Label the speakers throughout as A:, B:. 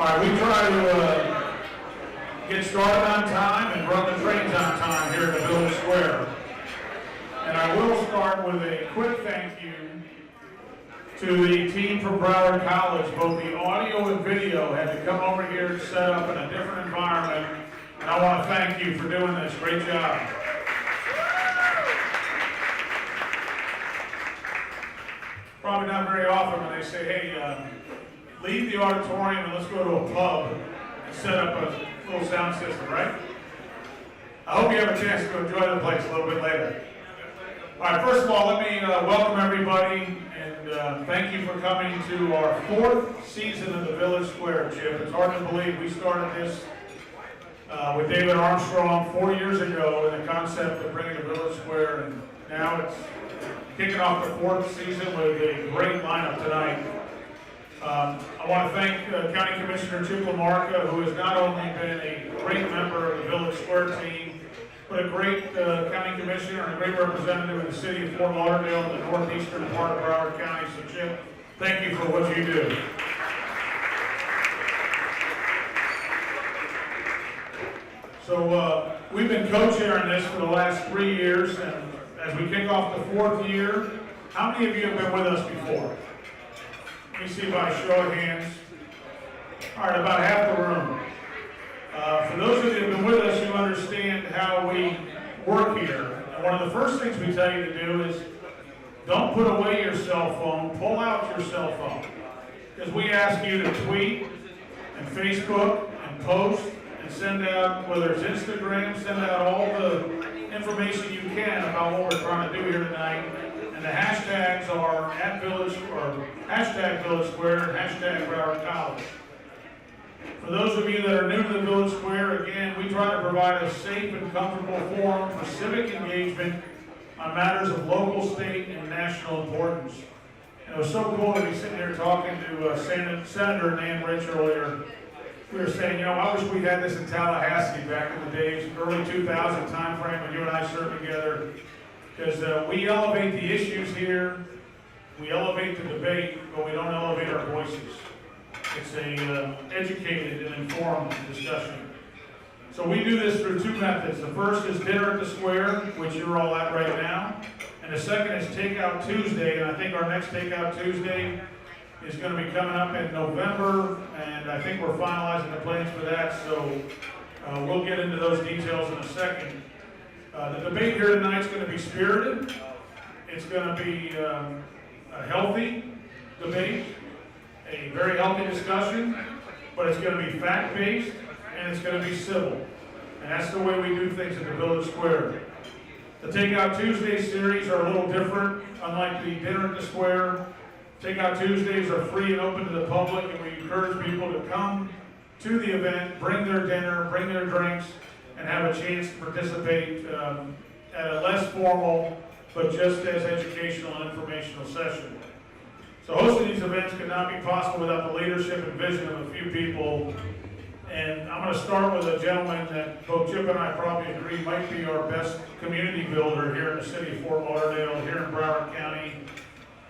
A: right, we try to get started on time and run the trains on time here at the Village Square. And I will start with a quick thank you to the team from Broward College. Both the audio and video had to come over here and set up in a different environment. And I want to thank you for doing this. Great job. Probably not very often when they say, hey, leave the auditorium and let's go to a pub and set up a little sound system, right? I hope you have a chance to enjoy the place a little bit later. All right, first of all, let me welcome everybody and thank you for coming to our fourth season of the Village Square, Chip. It's hard to believe we started this with David Armstrong 4 years ago in the concept of bringing the Village Square, and now it's kicking off the fourth season with a great lineup tonight. I want to thank County Commissioner Chip LaMarca, who has not only been a great member of the Village Square team, but a great county commissioner and a great representative of the city of Fort Lauderdale and the northeastern part of Broward County. So Chip, thank you for what you do. So we've been co-chairing this for the last 3 years, and as we kick off the fourth year, how many of you have been with us before? Let me see by show of hands. All right, about half the room. For those of you who have been with us, you understand how we work here. And one of the first things we tell you to do is don't put away your cell phone, pull out your cell phone. Because we ask you to tweet and Facebook and post and send out, whether it's Instagram, send out all the information you can about what we're trying to do here tonight. And the hashtags are @Village or hashtag Village Square and hashtag Broward College. For those of you that are new to the Village Square, again, we try to provide a safe and comfortable forum for civic engagement on matters of local, state, and national importance. And it was so cool to be sitting here talking to Senator Nan Rich earlier. We were saying, you know, I wish we had this in Tallahassee back in the days, early 2000 time frame when you and I served together. Because we elevate the issues here, we elevate the debate, but we don't elevate our voices. It's a educated and informed discussion. So we do this through two methods. The first is Dinner at the Square, which you're all at right now. And the second is Takeout Tuesday, and I think our next Takeout Tuesday is going to be coming up in November, and I think we're finalizing the plans for that, so we'll get into those details in a second. The debate here tonight is going to be spirited. It's going to be a healthy debate, a very healthy discussion, but it's going to be fact-based and it's going to be civil. And that's the way we do things at the Village Square. The Takeout Tuesday series are a little different. Unlike the Dinner at the Square, Takeout Tuesdays are free and open to the public, and we encourage people to come to the event, bring their dinner, bring their drinks, and have a chance to participate at a less formal, but just as educational and informational session. So hosting these events could not be possible without the leadership and vision of a few people. And I'm going to start with a gentleman that both Chip and I probably agree might be our best community builder here in the city of Fort Lauderdale, here in Broward County.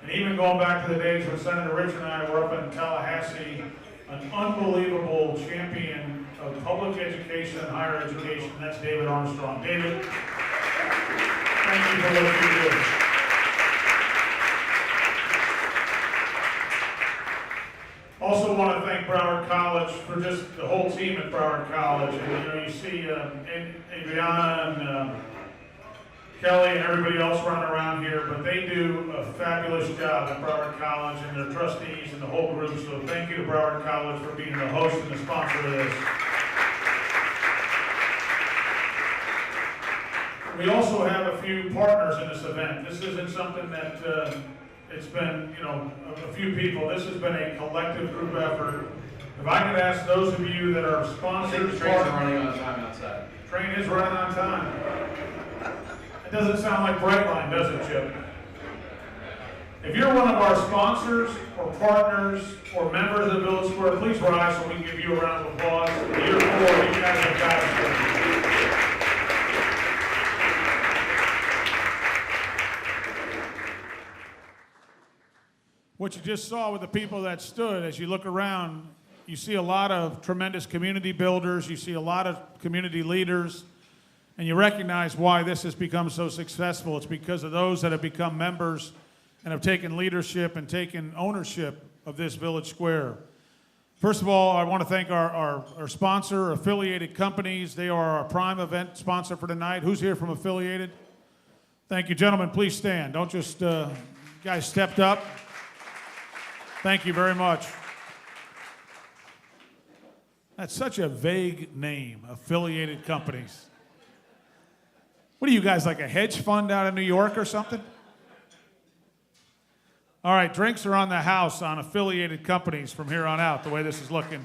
A: And even going back to the days when Senator Rich and I were up in Tallahassee, an unbelievable champion of public education and higher education. That's David Armstrong. David, thank you for what you do. Also want to thank Broward College for just the whole team at Broward College. And, you know, you see Adriana and Kelly and everybody else running around here, but they do a fabulous job at Broward College and their trustees and the whole group. So thank you to Broward College for being the host and the sponsor of this. We also have a few partners in this event. This isn't something that it's been, you know, a few people. This has been a collective group effort. If I could ask those of you that are sponsors,
B: the trains are running on time outside.
A: Train is running on time. It doesn't sound like Brightline, does it, Chip? If you're one of our sponsors or partners or members of the Village Square, please rise so we can give you a round of applause. Year 4, you guys have got it. What you just saw with the people that stood, as you look around, you see a lot of tremendous community builders, you see a lot of community leaders, and you recognize why this has become so successful. It's because of those that have become members and have taken leadership and taken ownership of this Village Square. First of all, I want to thank our sponsor, Affiliated Companies. They are our prime event sponsor for tonight. Who's here from Affiliated? Thank you, gentlemen. Please stand. Don't just, you guys stepped up. Thank you very much. That's such a vague name, Affiliated Companies. What are you guys, like a hedge fund out of New York or something? All right, drinks are on the house on Affiliated Companies from here on out, the way this is looking.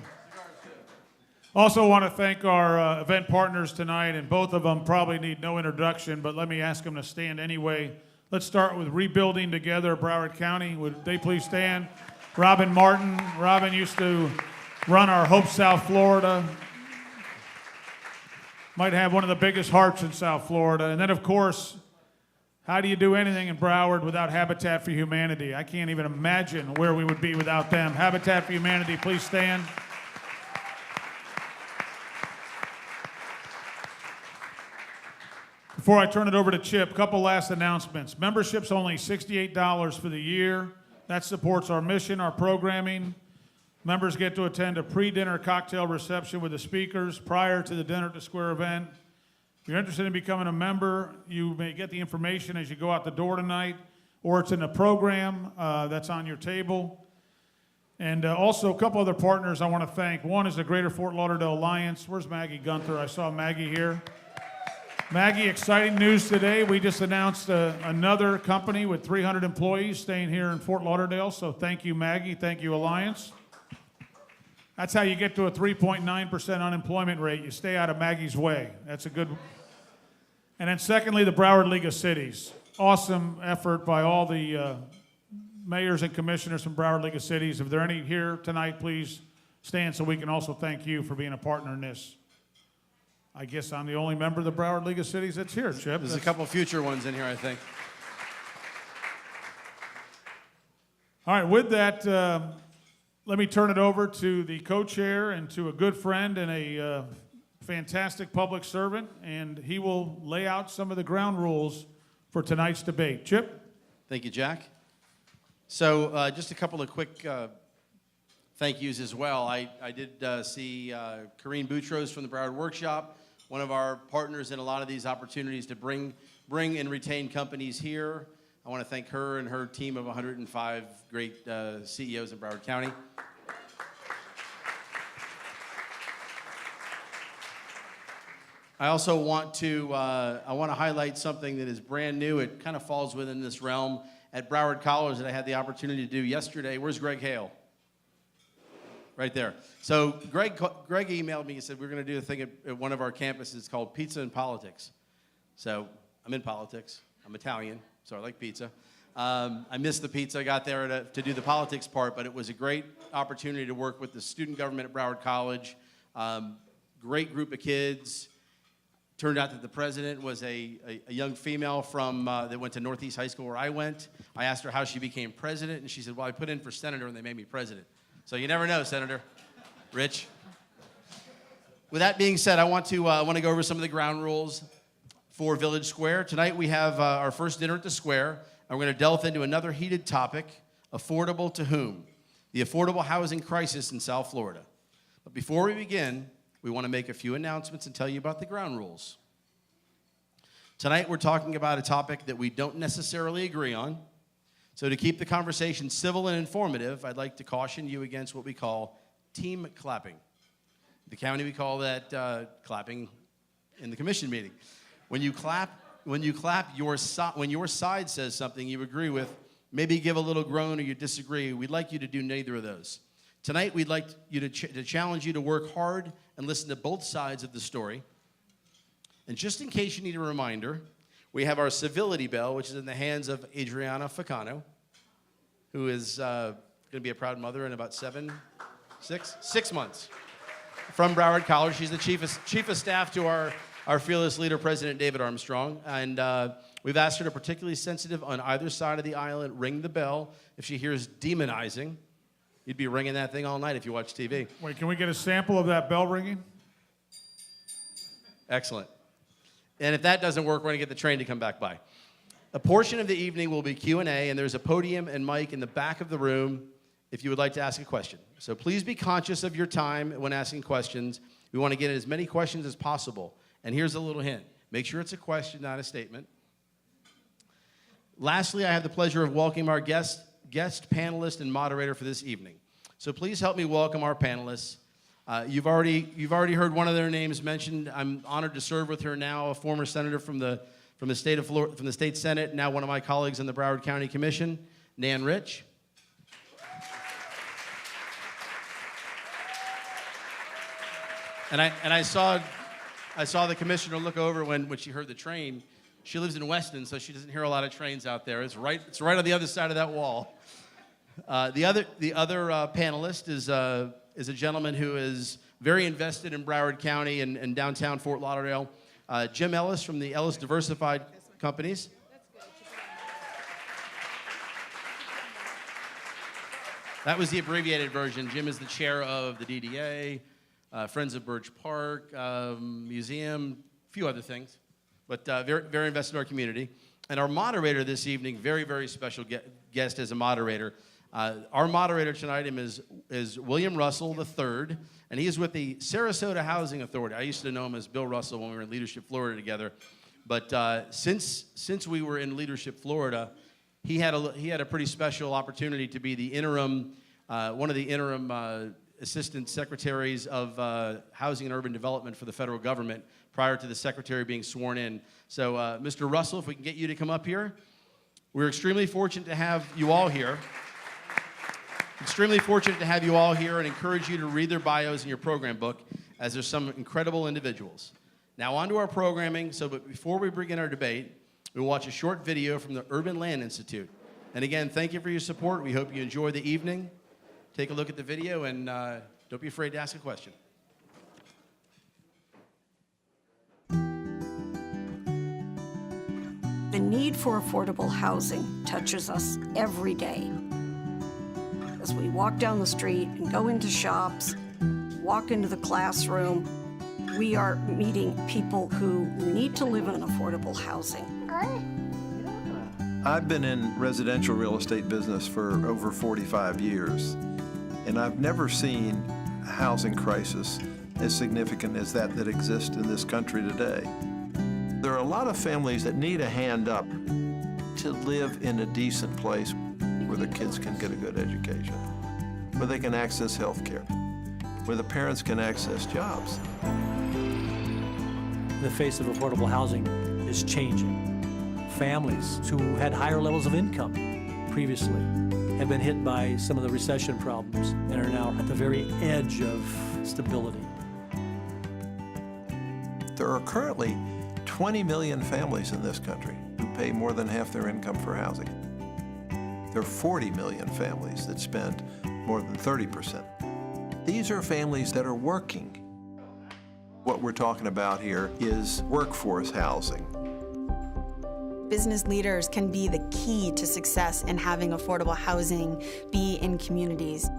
A: Also want to thank our event partners tonight, and both of them probably need no introduction, but let me ask them to stand anyway. Let's start with Rebuilding Together Broward County. Would they please stand? Robin Martin. Robin used to run our Hope South Florida. Might have one of the biggest hearts in South Florida. And then, of course, how do you do anything in Broward without Habitat for Humanity? I can't even imagine where we would be without them. Habitat for Humanity, please stand. Before I turn it over to Chip, a couple last announcements. Membership's only $68 for the year. That supports our mission, our programming. Members get to attend a pre-dinner cocktail reception with the speakers prior to the Dinner at the Square event. If you're interested in becoming a member, you may get the information as you go out the door tonight, or it's in the program that's on your table. And also a couple other partners I want to thank. One is the Greater Fort Lauderdale Alliance. Where's Maggie Gunther? I saw Maggie here. Maggie, exciting news today. We just announced another company with 300 employees staying here in Fort Lauderdale, so thank you, Maggie. Thank you, Alliance. That's how you get to a 3.9% unemployment rate. You stay out of Maggie's way. That's a good. And then secondly, the Broward League of Cities. Awesome effort by all the mayors and commissioners from Broward League of Cities. If there are any here tonight, please stand so we can also thank you for being a partner in this. I guess I'm the only member of the Broward League of Cities that's here, Chip.
B: There's a couple future ones in here, I think.
A: All right, with that, let me turn it over to the co-chair and to a good friend and a fantastic public servant, and he will lay out some of the ground rules for tonight's debate. Chip?
B: Thank you, Jack. So just a couple of quick thank yous as well. I did see Corrine Boutros from the Broward Workshop, one of our partners in a lot of these opportunities to bring and retain companies here. I want to thank her and her team of 105 great CEOs in Broward County. I also want to highlight something that is brand new. It kind of falls within this realm at Broward College that I had the opportunity to do yesterday. Where's Greg Hale? Right there. So Greg emailed me and said we're going to do a thing at one of our campuses called Pizza and Politics. So I'm in politics. I'm Italian, so I like pizza. I missed the pizza. I got there to do the politics part, but it was a great opportunity to work with the student government at Broward College. Great group of kids. Turned out that the president was a young female from that went to Northeast High School where I went. I asked her how she became president, and she said, well, I put in for senator, and they made me president. So you never know, Senator Rich. With that being said, I want to go over some of the ground rules for Village Square. Tonight we have our first dinner at the Square, and we're going to delve into another heated topic, affordable to whom? The affordable housing crisis in South Florida. But before we begin, we want to make a few announcements and tell you about the ground rules. Tonight we're talking about a topic that we don't necessarily agree on. So to keep the conversation civil and informative, I'd like to caution you against what we call team clapping. The county, we call that clapping in the commission meeting. When you clap, when your side says something you agree with, maybe give a little groan or you disagree. We'd like you to do neither of those. Tonight, we'd like you to challenge you to work hard and listen to both sides of the story. And just in case you need a reminder, we have our civility bell, which is in the hands of Adriana Facano, who is going to be a proud mother in about 6 months from Broward College. She's the chief of staff to our fearless leader, President David Armstrong. And we've asked her to particularly sensitive on either side of the aisle and ring the bell if she hears demonizing. You'd be ringing that thing all night if you watch TV.
A: Wait, can we get a sample of that bell ringing?
B: Excellent. And if that doesn't work, we're going to get the train to come back by. A portion of the evening will be Q&A, and there's a podium and mic in the back of the room if you would like to ask a question. So please be conscious of your time when asking questions. We want to get as many questions as possible. And here's a little hint. Make sure it's a question, not a statement. Lastly, I have the pleasure of welcoming our guest panelist and moderator for this evening. So please help me welcome our panelists. You've already heard one of their names mentioned. I'm honored to serve with her now, a former senator from the state of Florida, from the state Senate, now one of my colleagues in the Broward County Commission, Nan Rich. And I saw the commissioner look over when she heard the train. She lives in Weston, so she doesn't hear a lot of trains out there. It's right on the other side of that wall. The other panelist is a gentleman who is very invested in Broward County and downtown Fort Lauderdale. Jim Ellis from the Ellis Diversified Companies. That was the abbreviated version. Jim is the chair of the DDA, Friends of Birch Park, museum, a few other things, but very, very invested in our community. And our moderator this evening, very, very special guest as a moderator. Our moderator tonight is William Russell III, and he is with the Sarasota Housing Authority. I used to know him as Bill Russell when we were in Leadership Florida together, but since we were in Leadership Florida, he had a pretty special opportunity to be the interim, one of the interim assistant secretaries of Housing and Urban Development for the federal government prior to the secretary being sworn in. So, Mr. Russell, if we can get you to come up here. We're extremely fortunate to have you all here. Extremely fortunate to have you all here and encourage you to read their bios in your program book, as there's some incredible individuals. Now on to our programming. But before we begin our debate, we'll watch a short video from the Urban Land Institute. And again, thank you for your support. We hope you enjoy the evening. Take a look at the video and don't be afraid to ask a question.
C: The need for affordable housing touches us every day. As we walk down the street and go into shops, walk into the classroom, we are meeting people who need to live in affordable housing.
D: I've been in residential real estate business for over 45 years, and I've never seen a housing crisis as significant as that exists in this country today. There are a lot of families that need a hand up to live in a decent place where their kids can get a good education, where they can access health care, where the parents can access jobs.
E: The face of affordable housing is changing. Families who had higher levels of income previously have been hit by some of the recession problems and are now at the very edge of stability.
D: There are currently 20 million families in this country who pay more than half their income for housing. There are 40 million families that spend more than 30%. These are families that are working. What we're talking about here is workforce housing.
F: Business leaders can be the key to success in having affordable housing be in communities.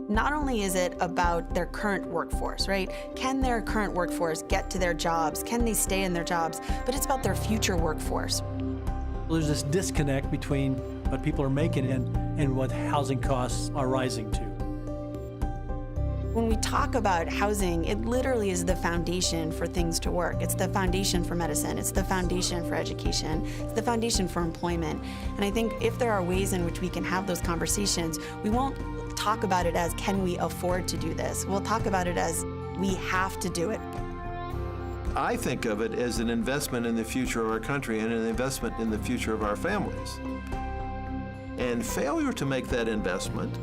F: Not only is it about their current workforce, right? Can their current workforce get to their jobs? Can they stay in their jobs? But it's about their future workforce.
E: There's this disconnect between what people are making and what housing costs are rising to.
F: When we talk about housing, it literally is the foundation for things to work. It's the foundation for medicine. It's the foundation for education. It's the foundation for employment. And I think if there are ways in which we can have those conversations, we won't talk about it as, can we afford to do this? We'll talk about it as, we have to do it.
D: I think of it as an investment in the future of our country and an investment in the future of our families. And failure to make that investment,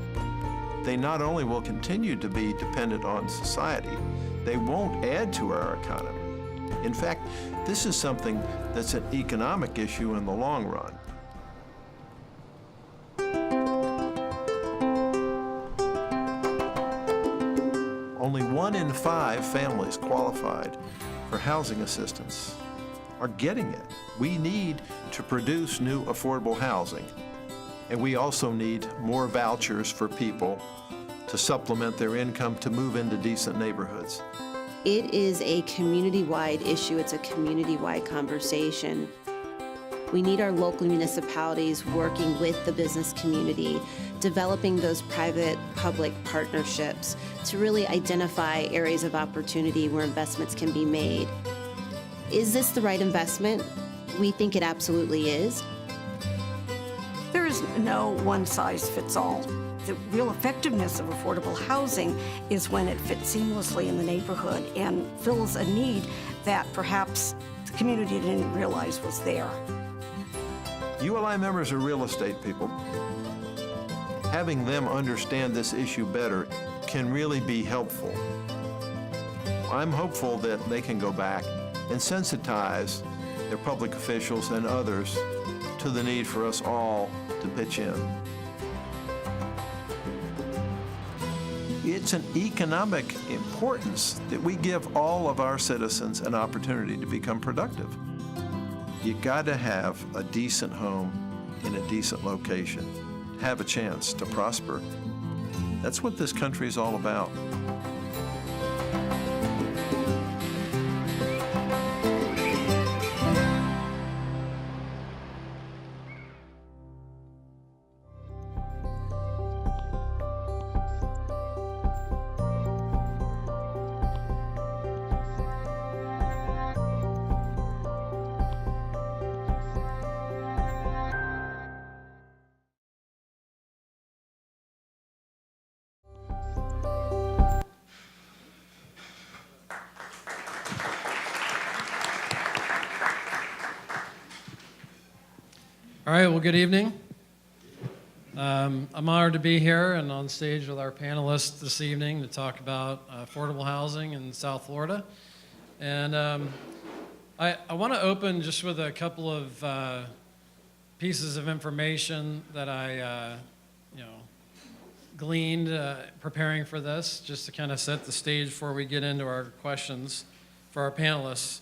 D: they not only will continue to be dependent on society, they won't add to our economy. In fact, this is something that's an economic issue in the long run. Only 1 in 5 families qualified for housing assistance are getting it. We need to produce new affordable housing. And we also need more vouchers for people to supplement their income to move into decent neighborhoods.
G: It is a community-wide issue. It's a community-wide conversation. We need our local municipalities working with the business community, developing those private-public partnerships to really identify areas of opportunity where investments can be made. Is this the right investment? We think it absolutely is.
C: There is no one-size-fits-all. The real effectiveness of affordable housing is when it fits seamlessly in the neighborhood and fills a need that perhaps the community didn't realize was there.
D: ULI members are real estate people. Having them understand this issue better can really be helpful. I'm hopeful that they can go back and sensitize their public officials and others to the need for us all to pitch in. It's an economic importance that we give all of our citizens an opportunity to become productive. You got to have a decent home in a decent location, have a chance to prosper. That's what this country is all about.
H: All right, well, good evening. I'm honored to be here and on stage with our panelists this evening to talk about affordable housing in South Florida. And I want to open just with a couple of pieces of information that I gleaned preparing for this, just to kind of set the stage before we get into our questions for our panelists.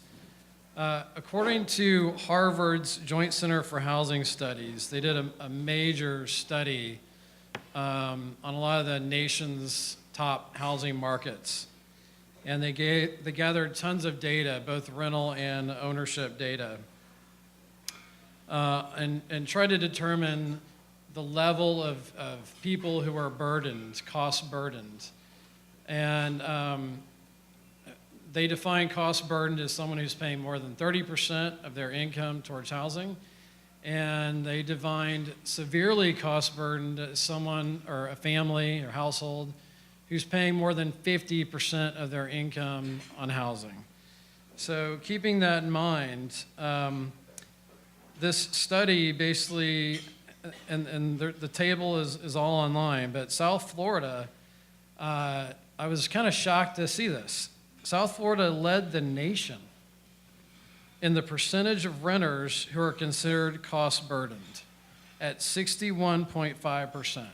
H: According to Harvard's Joint Center for Housing Studies, they did a major study on a lot of the nation's top housing markets. And they gathered tons of data, both rental and ownership data, and tried to determine the level of people who are burdened, cost burdened. And they define cost burdened as someone who's paying more than 30% of their income towards housing. And they defined severely cost burdened as someone or a family or household who's paying more than 50% of their income on housing. So keeping that in mind, this study basically, and the table is all online, but South Florida, I was kind of shocked to see this. South Florida led the nation in the percentage of renters who are considered cost burdened at 61.5%.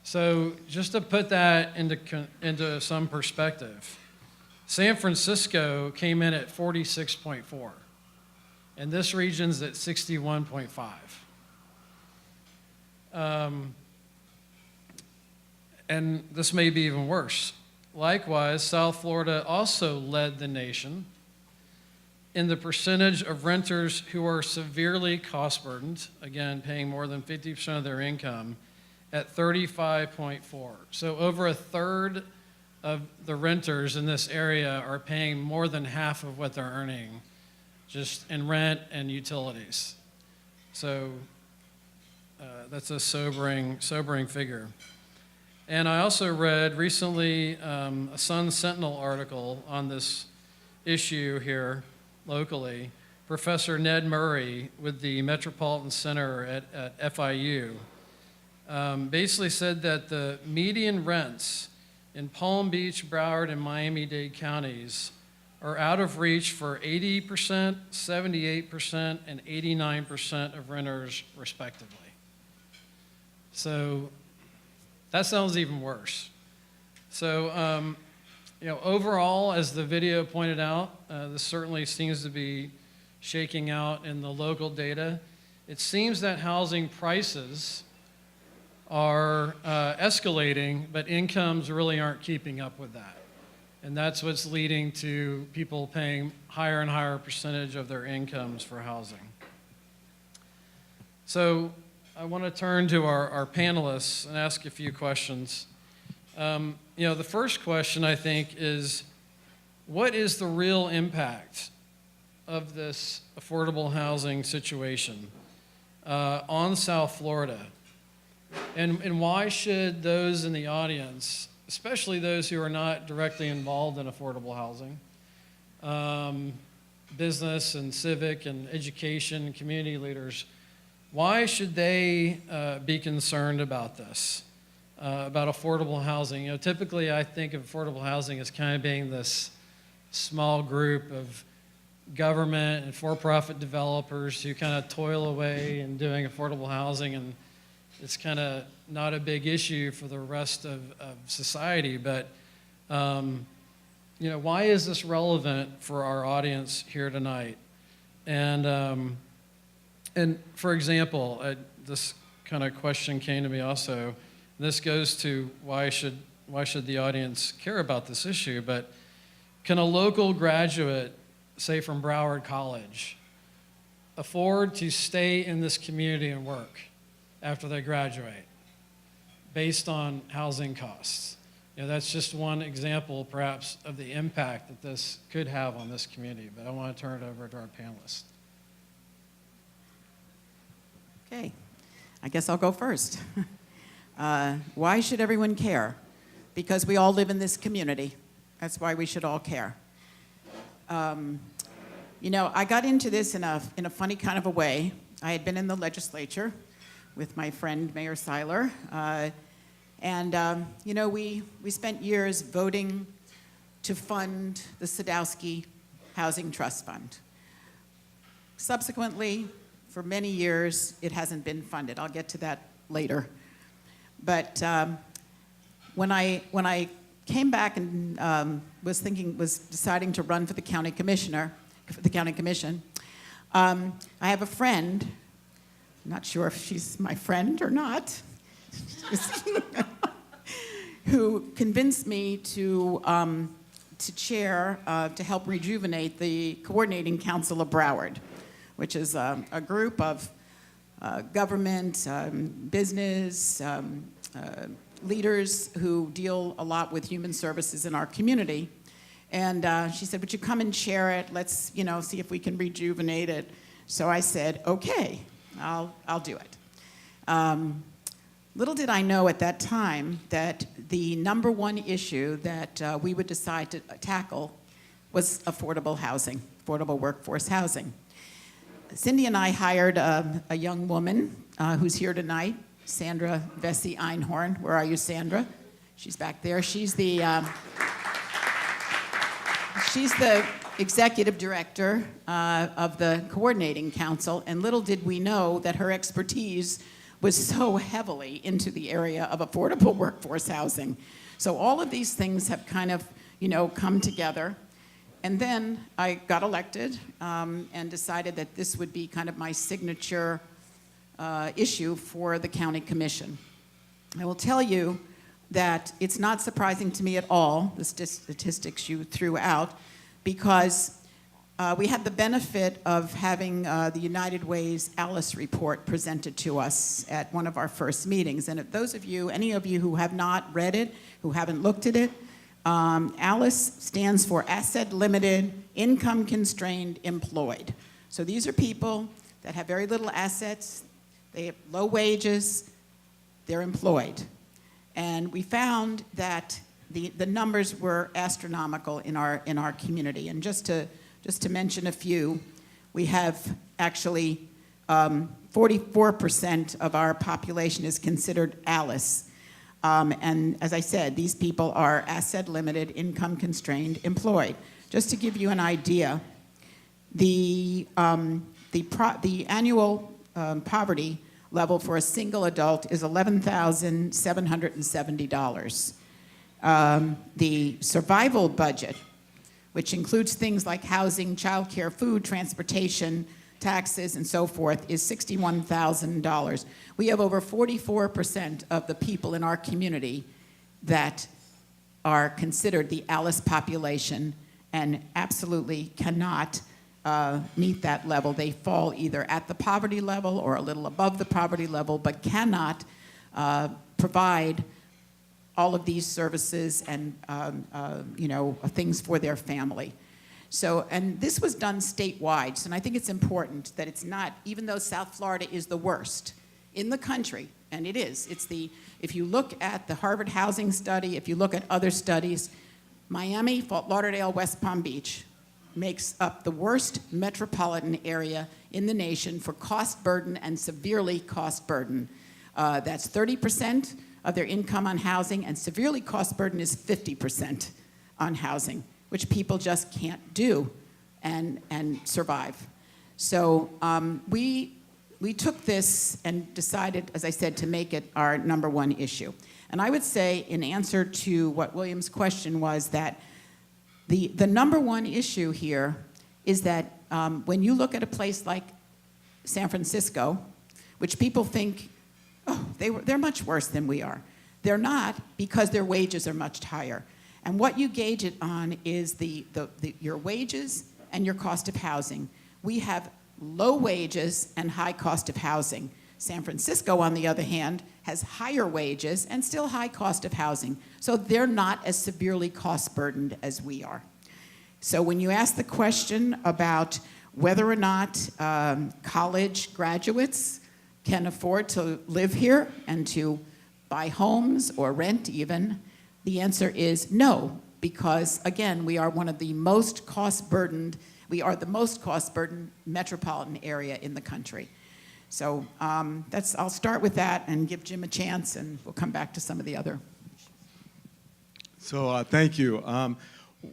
H: So just to put that into some perspective, San Francisco came in at 46.4, and this region's at 61.5. And this may be even worse. Likewise, South Florida also led the nation in the percentage of renters who are severely cost burdened, again, paying more than 50% of their income, at 35.4. So over a third of the renters in this area are paying more than half of what they're earning just in rent and utilities. So that's a sobering figure. And I also read recently a Sun Sentinel article on this issue here locally. Professor Ned Murray with the Metropolitan Center at FIU basically said that the median rents in Palm Beach, Broward, and Miami-Dade counties are out of reach for 80%, 78%, and 89% of renters respectively. So that sounds even worse. So, overall, as the video pointed out, this certainly seems to be shaking out in the local data. it seems that housing prices are escalating, but incomes really aren't keeping up with that. And that's what's leading to people paying higher and higher percentage of their incomes for housing. So I want to turn to our panelists and ask a few questions. The first question, I think, is what is the real impact of this affordable housing situation on South Florida? And why should those in the audience, especially those who are not directly involved in affordable housing, business and civic and education, community leaders, why should they be concerned about this, about affordable housing? Typically I think of affordable housing as kind of being this small group of government and for-profit developers who kind of toil away in doing affordable housing, and it's kind of not a big issue for the rest of society. But why is this relevant for our audience here tonight? And for example, this kind of question came to me also. This goes to why should the audience care about this issue? But can a local graduate, say from Broward College, afford to stay in this community and work after they graduate based on housing costs? That's just one example, perhaps, of the impact that this could have on this community. But I want to turn it over to our panelists.
I: Okay, I guess I'll go first. Why should everyone care? Because we all live in this community. That's why we should all care. I got into this in a funny kind of a way. I had been in the legislature with my friend Mayor Seiler, we spent years voting to fund the Sadowski Housing Trust Fund. Subsequently, for many years, it hasn't been funded. I'll get to that later. But when I came back and was deciding to run for the county commission, I have a friend. I'm not sure if she's my friend or not, who convinced me to chair, to help rejuvenate the Coordinating Council of Broward, which is a group of government, business, leaders who deal a lot with human services in our community. And she said, would you come and chair it? Let's, see if we can rejuvenate it. So I said, okay, I'll do it. Little did I know at that time that the number one issue that we would decide to tackle was affordable housing, affordable workforce housing. Cindy and I hired a young woman who's here tonight, Sandra Vesey Einhorn. Where are you, Sandra? She's back there. She's the executive director of the Coordinating Council, and little did we know that her expertise was so heavily into the area of affordable workforce housing. So all of these things have kind of, come together. And then I got elected and decided that this would be kind of my signature issue for the county commission. I will tell you that it's not surprising to me at all, the statistics you threw out, because we had the benefit of having the United Way's Alice report presented to us at one of our first meetings. And if those of you, any of you who have not read it, who haven't looked at it, ALICE stands for Asset Limited, Income Constrained, Employed. So these are people that have very little assets, they have low wages, they're employed. And we found that the numbers were astronomical in our community. And just to mention a few, we have actually 44% of our population is considered ALICE. And as I said, these people are asset limited, income constrained, employed. Just to give you an idea, the annual poverty level for a single adult is $11,770. The survival budget, which includes things like housing, childcare, food, transportation, taxes and so forth, is $61,000. We have over 44% of the people in our community that are considered the Alice population and absolutely cannot meet that level. They fall either at the poverty level or a little above the poverty level, but cannot provide all of these services and things for their family. So, and this was done statewide, so, and I think it's important that it's not, even though South Florida is the worst in the country, and it is, if you look at the Harvard Housing Study, if you look at other studies, Miami, Fort Lauderdale, West Palm Beach makes up the worst metropolitan area in the nation for cost burden and severely cost burden. That's 30% of their income on housing, and severely cost burden is 50% on housing, which people just can't do and survive. So we took this and decided, as I said, to make it our #1 issue. And I would say, in answer to what William's question was, that the #1 issue here is that when you look at a place like San Francisco, which people think, oh, they're much worse than we are. They're not, because their wages are much higher. And what you gauge it on is your wages and your cost of housing. We have low wages and high cost of housing. San Francisco, on the other hand, has higher wages and still high cost of housing. So they're not as severely cost burdened as we are. So when you ask the question about whether or not college graduates can afford to live here and to buy homes or rent even, the answer is no, because again, we are one of the most cost-burdened, we are the most cost-burdened metropolitan area in the country. So I'll start with that and give Jim a chance, and we'll come back to some of the other.
J: So thank you.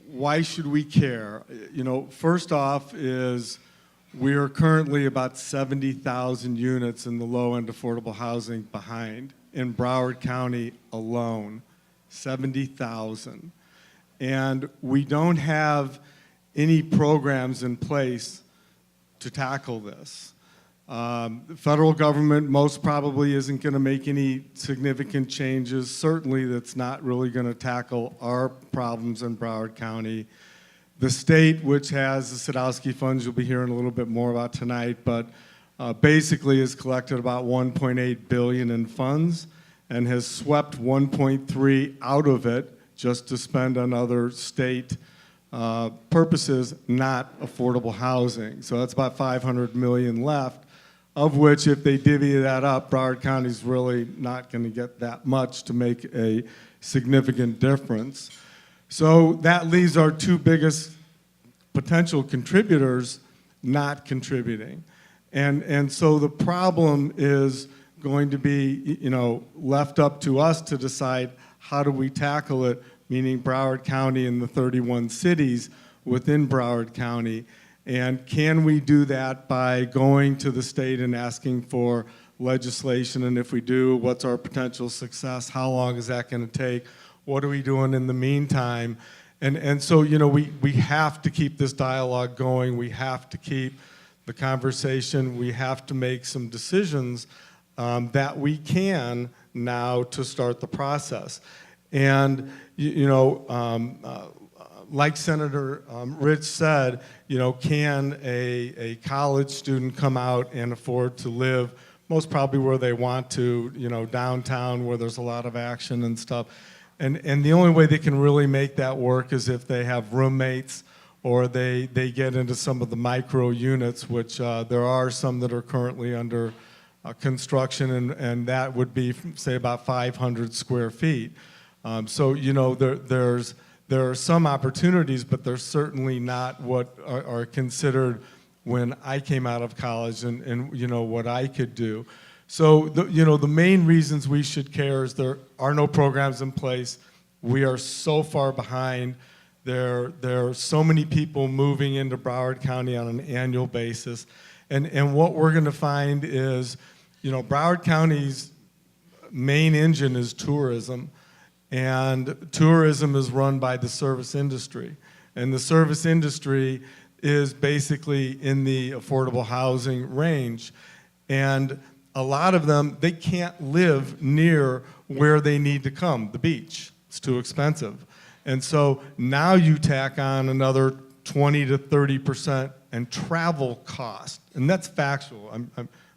J: Why should we care? First off is we are currently about 70,000 units in the low-end affordable housing behind in Broward County alone. 70,000. And we don't have any programs in place to tackle this. The federal government most probably isn't going to make any significant changes. Certainly that's not really going to tackle our problems in Broward County. The state, which has the Sadowski funds you'll be hearing a little bit more about tonight, but basically has collected about $1.8 billion in funds and has swept 1.3 out of it just to spend on other state purposes, not affordable housing. So that's about $500 million left, of which if they divvy that up, Broward County's really not going to get that much to make a significant difference. So that leaves our two biggest potential contributors not contributing. And so the problem is going to be, left up to us to decide how do we tackle it, meaning Broward County and the 31 cities within Broward County. And can we do that by going to the state and asking for legislation? And if we do, what's our potential success? How long is that going to take? What are we doing in the meantime? And so, we have to keep this dialogue going. We have to keep the conversation. We have to make some decisions that we can now to start the process. And, like Senator Rich said, can a college student come out and afford to live most probably where they want to, downtown where there's a lot of action and stuff. And the only way they can really make that work is if they have roommates or they get into some of the micro units, which there are some that are currently under construction, and that would be, say, about 500 square feet. So, there are some opportunities, but they're certainly not what are considered when I came out of college and what I could do. So, the main reasons we should care is there are no programs in place. We are so far behind. There are so many people moving into Broward County on an annual basis. And what we're going to find is, Broward County's main engine is tourism. And tourism is run by the service industry. And the service industry is basically in the affordable housing range. And a lot of them, they can't live near where they need to come, the beach. It's too expensive. And so now you tack on another 20 to 30% and travel cost. And that's factual.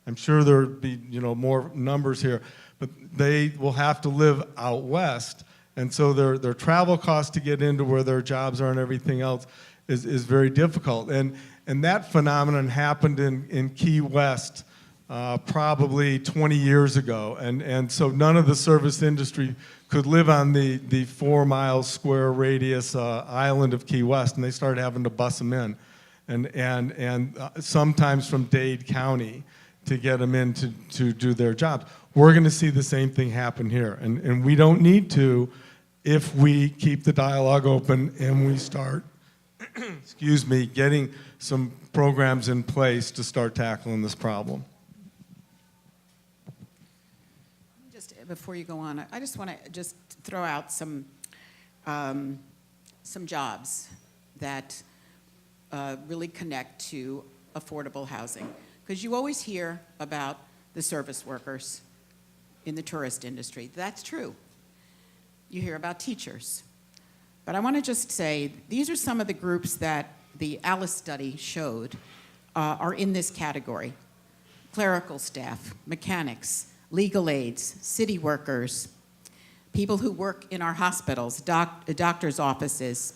J: I'm sure there'd be, more numbers here, but they will have to live out west. And so their travel costs to get into where their jobs are and everything else is very difficult. And that phenomenon happened in Key West probably 20 years ago. And so none of the service industry could live on the 4 mile square radius island of Key West, and they started having to bus them in. And sometimes from Dade County to get them in to do their jobs. We're going to see the same thing happen here. And we don't need to if we keep the dialogue open and we start, excuse me, getting some programs in place to start tackling this problem.
I: Just before you go on, I just want to just throw out some jobs that really connect to affordable housing. Because you always hear about the service workers in the tourist industry. That's true. You hear about teachers. But I want to just say, these are some of the groups that the Alice study showed are in this category. Clerical staff, mechanics, legal aides, city workers, people who work in our hospitals, doctors' offices,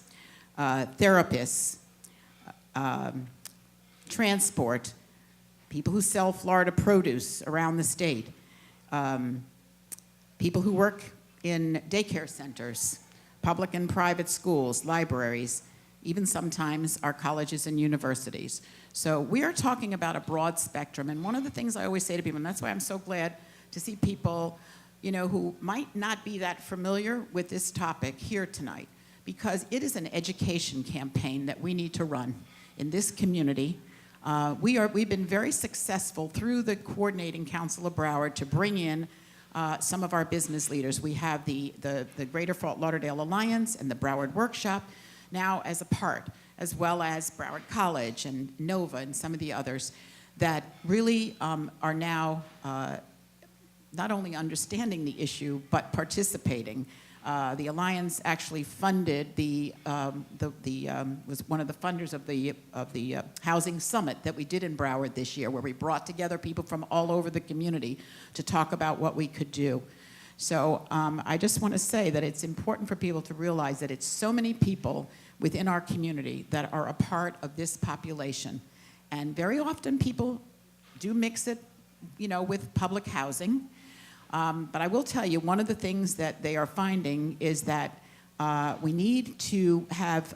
I: therapists, transport, people who sell Florida produce around the state, people who work in daycare centers, public and private schools, libraries, even sometimes our colleges and universities. So we are talking about a broad spectrum, and one of the things I always say to people, and that's why I'm so glad to see people, who might not be that familiar with this topic here tonight, because it is an education campaign that we need to run in this community. We've been very successful through the Coordinating Council of Broward to bring in some of our business leaders. We have the Greater Fort Lauderdale Alliance and the Broward Workshop now as a part, as well as Broward College and Nova and some of the others that really are now not only understanding the issue, but participating. The Alliance actually funded was one of the funders of the Housing Summit that we did in Broward this year, where we brought together people from all over the community to talk about what we could do. So I just want to say that it's important for people to realize that it's so many people within our community that are a part of this population. And very often people do mix it, with public housing. But I will tell you, one of the things that they are finding is that we need to have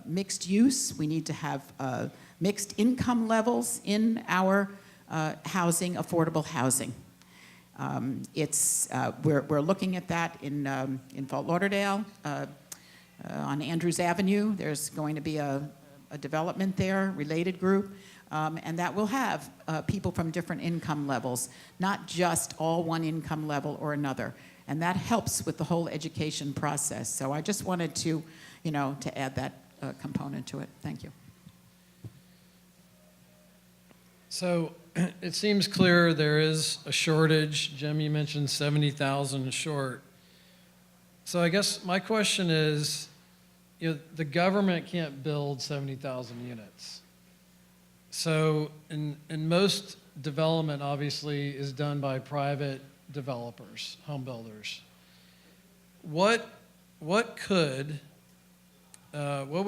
I: mixed use. We need to have mixed income levels in our housing, affordable housing. We're looking at that in Fort Lauderdale. On Andrews Avenue, there's going to be a development there, related group. And that will have people from different income levels, not just all one income level or another. And that helps with the whole education process. So I just wanted to, to add that component to it. Thank you.
H: So it seems clear there is a shortage. Jim, you mentioned 70,000 short. So I guess my question is, the government can't build 70,000 units. So in most development, obviously, is done by private developers, home builders. What would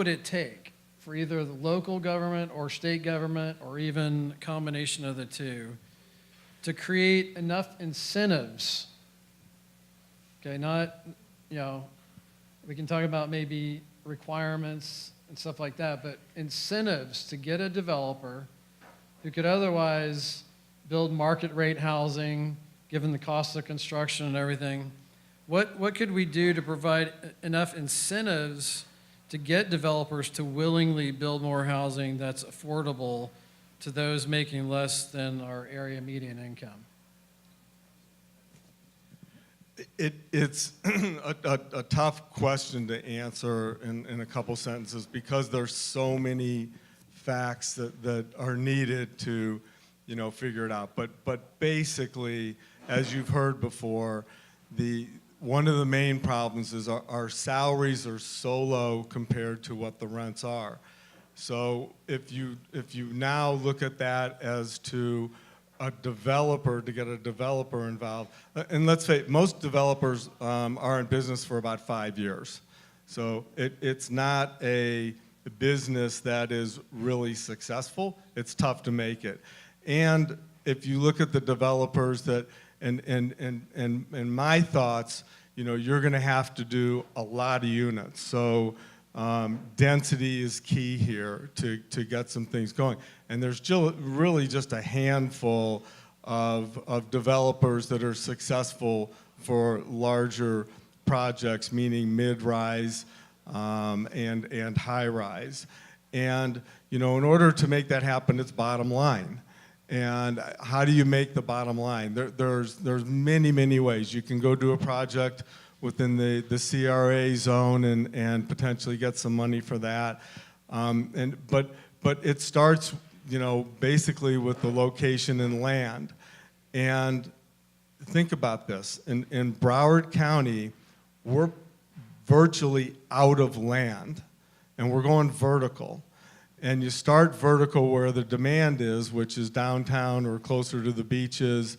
H: it take for either the local government or state government or even a combination of the two to create enough incentives? Okay, not, we can talk about maybe requirements and stuff like that, but incentives to get a developer who could otherwise build market rate housing, given the cost of construction and everything. What could we do to provide enough incentives to get developers to willingly build more housing that's affordable to those making less than our area median income?
J: It's a tough question to answer in a couple sentences because there's so many facts that are needed to, figure it out. But basically, as you've heard before, one of the main problems is our salaries are so low compared to what the rents are. So if you now look at that as to a developer, to get a developer involved, and let's say most developers are in business for about 5 years. So it's not a business that is really successful. It's tough to make it. And if you look at the developers that, and my thoughts, you're going to have to do a lot of units. So density is key here to get some things going. And there's really just a handful of developers that are successful for larger projects, meaning mid-rise and high-rise. And, in order to make that happen, it's bottom line. And how do you make the bottom line? There's many, many ways. You can go do a project within the CRA zone and potentially get some money for that. But it starts, basically with the location and land. And think about this. In Broward County, we're virtually out of land, and we're going vertical. And you start vertical where the demand is, which is downtown or closer to the beaches,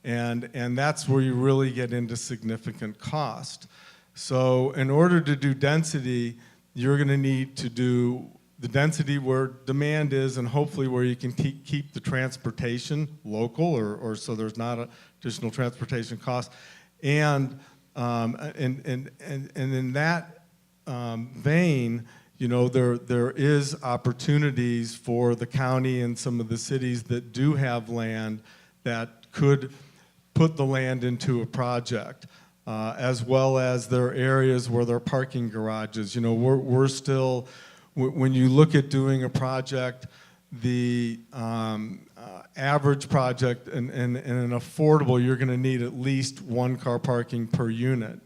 J: and that's where you really get into significant cost. So in order to do density, you're going to need to do the density where demand is and hopefully where you can keep the transportation local or so there's not additional transportation costs. And in that vein, there is opportunities for the county and some of the cities that do have land that could put the land into a project, as well as there are areas where there are parking garages. We're still, when you look at doing a project, the average project and an affordable, you're going to need at least 1 car parking per unit.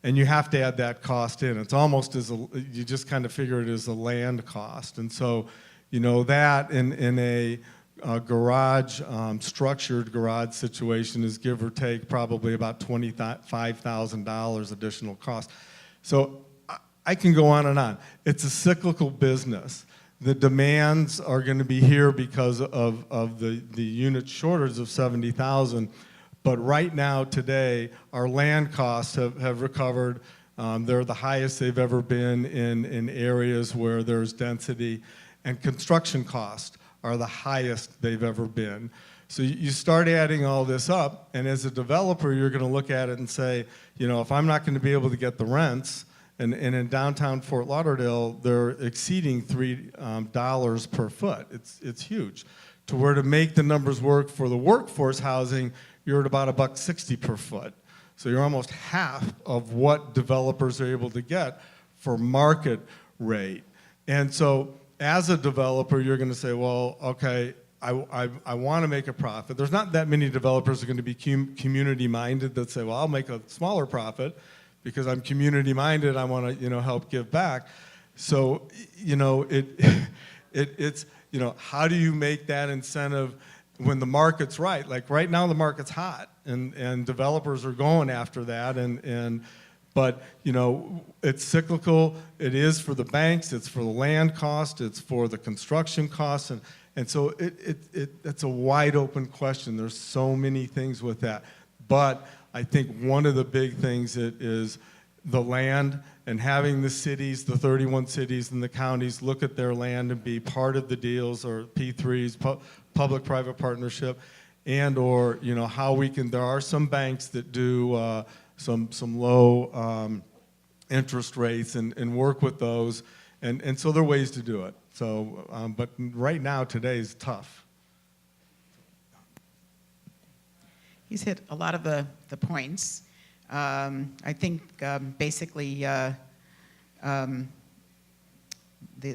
J: And you have to add that cost in. It's almost you just kind of figure it as a land cost. And so, that in a garage, structured garage situation is give or take probably about $25,000 additional cost. So I can go on and on. It's a cyclical business. The demands are going to be here because of the unit shortage of 70,000. But right now, today, our land costs have recovered. They're the highest they've ever been in areas where there's density. And construction costs are the highest they've ever been. So you start adding all this up, and as a developer, you're going to look at it and say, if I'm not going to be able to get the rents, and in downtown Fort Lauderdale, they're exceeding $3 per foot. It's huge. To where to make the numbers work for the workforce housing, you're at about $1.60 per foot. So you're almost half of what developers are able to get for market rate. And so as a developer, you're going to say, well, okay, I want to make a profit. There's not that many developers that are going to be community-minded that say, well, I'll make a smaller profit because I'm community-minded. I want to, help give back. So, it's, how do you make that incentive when the market's right? Like right now, the market's hot, and developers are going after that, but it's cyclical. It is for the banks. It's for the land cost. It's for the construction costs, and so it's a wide open question. There's so many things with that, but I think one of the big things is the land and having the cities, the 31 cities and the counties look at their land and be part of the deals or P3s, public-private partnership, and or how we can. There are some banks that do some low interest rates and work with those, and so there are ways to do it. So, but right now, today is tough.
I: He's hit a lot of the points. I think basically the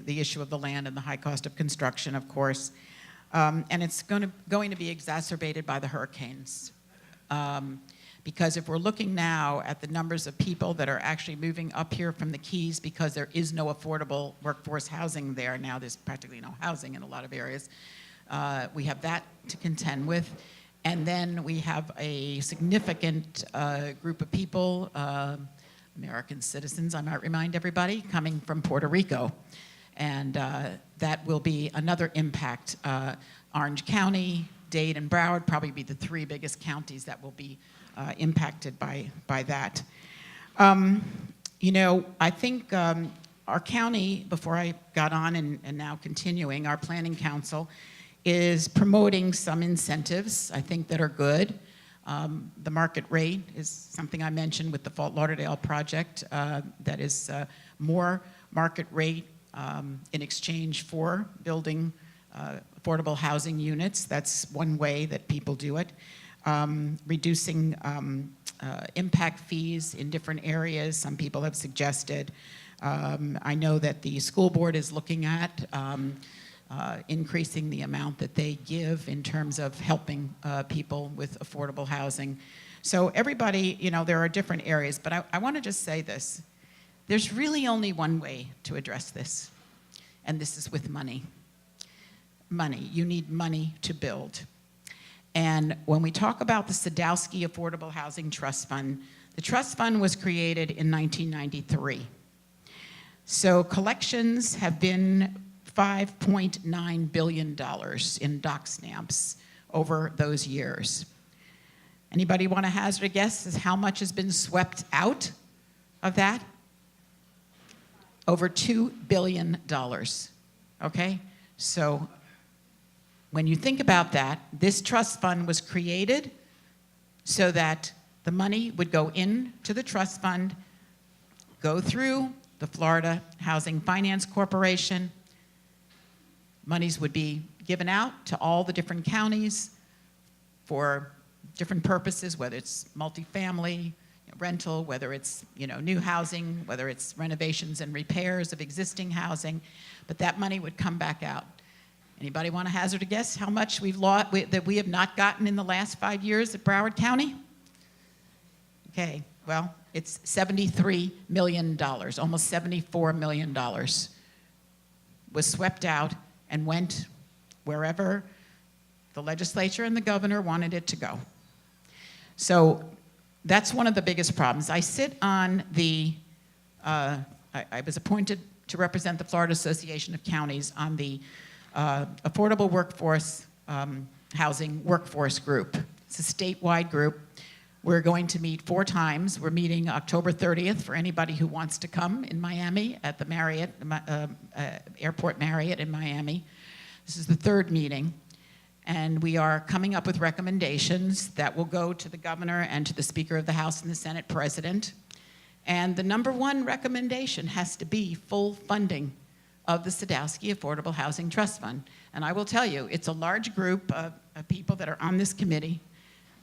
I: issue of the land and the high cost of construction, of course, and it's going to be exacerbated by the hurricanes. Because if we're looking now at the numbers of people that are actually moving up here from the Keys because there is no affordable workforce housing there now, there's practically no housing in a lot of areas. We have that to contend with. And then we have a significant group of people, American citizens, I might remind everybody, coming from Puerto Rico. And that will be another impact. Orange County, Dade, and Broward probably be the three biggest counties that will be impacted by that. You know, I think our county, before I got on and now continuing, our planning council is promoting some incentives, I think, that are good. The market rate is something I mentioned with the Fort Lauderdale project, that is more market rate in exchange for building affordable housing units. That's one way that people do it. Reducing impact fees in different areas, some people have suggested. I know that the school board is looking at increasing the amount that they give in terms of helping people with affordable housing. So everybody, you know, there are different areas, but I want to just say this. There's really only one way to address this, and this is with money. Money. You need money to build. And when we talk about the Sadowski Affordable Housing Trust Fund, the trust fund was created in 1993. So collections have been $5.9 billion in dock stamps over those years. Anybody want to hazard a guess as how much has been swept out of that? Over $2 billion, okay? So when you think about that, this trust fund was created so that the money would go into the trust fund, go through the Florida Housing Finance Corporation. Monies would be given out to all the different counties for different purposes, whether it's multifamily, rental, whether it's new housing, whether it's renovations and repairs of existing housing, but that money would come back out. Anybody want to hazard a guess how much we've lost that we have not gotten in the last 5 years at Broward County? Okay, well, it's $73 million, almost $74 million was swept out and went wherever the legislature and the governor wanted it to go. So that's one of the biggest problems. I sit on the, I was appointed to represent the Florida Association of Counties on the Affordable Workforce Housing Workforce Group. It's a statewide group. We're going to meet 4 times. We're meeting October 30th for anybody who wants to come in Miami at the Marriott, Airport Marriott in Miami. This is the 3rd meeting. And we are coming up with recommendations that will go to the governor and to the Speaker of the House and the Senate President. And the number 1 recommendation has to be full funding of the Sadowski Affordable Housing Trust Fund. And I will tell you, it's a large group of people that are on this committee.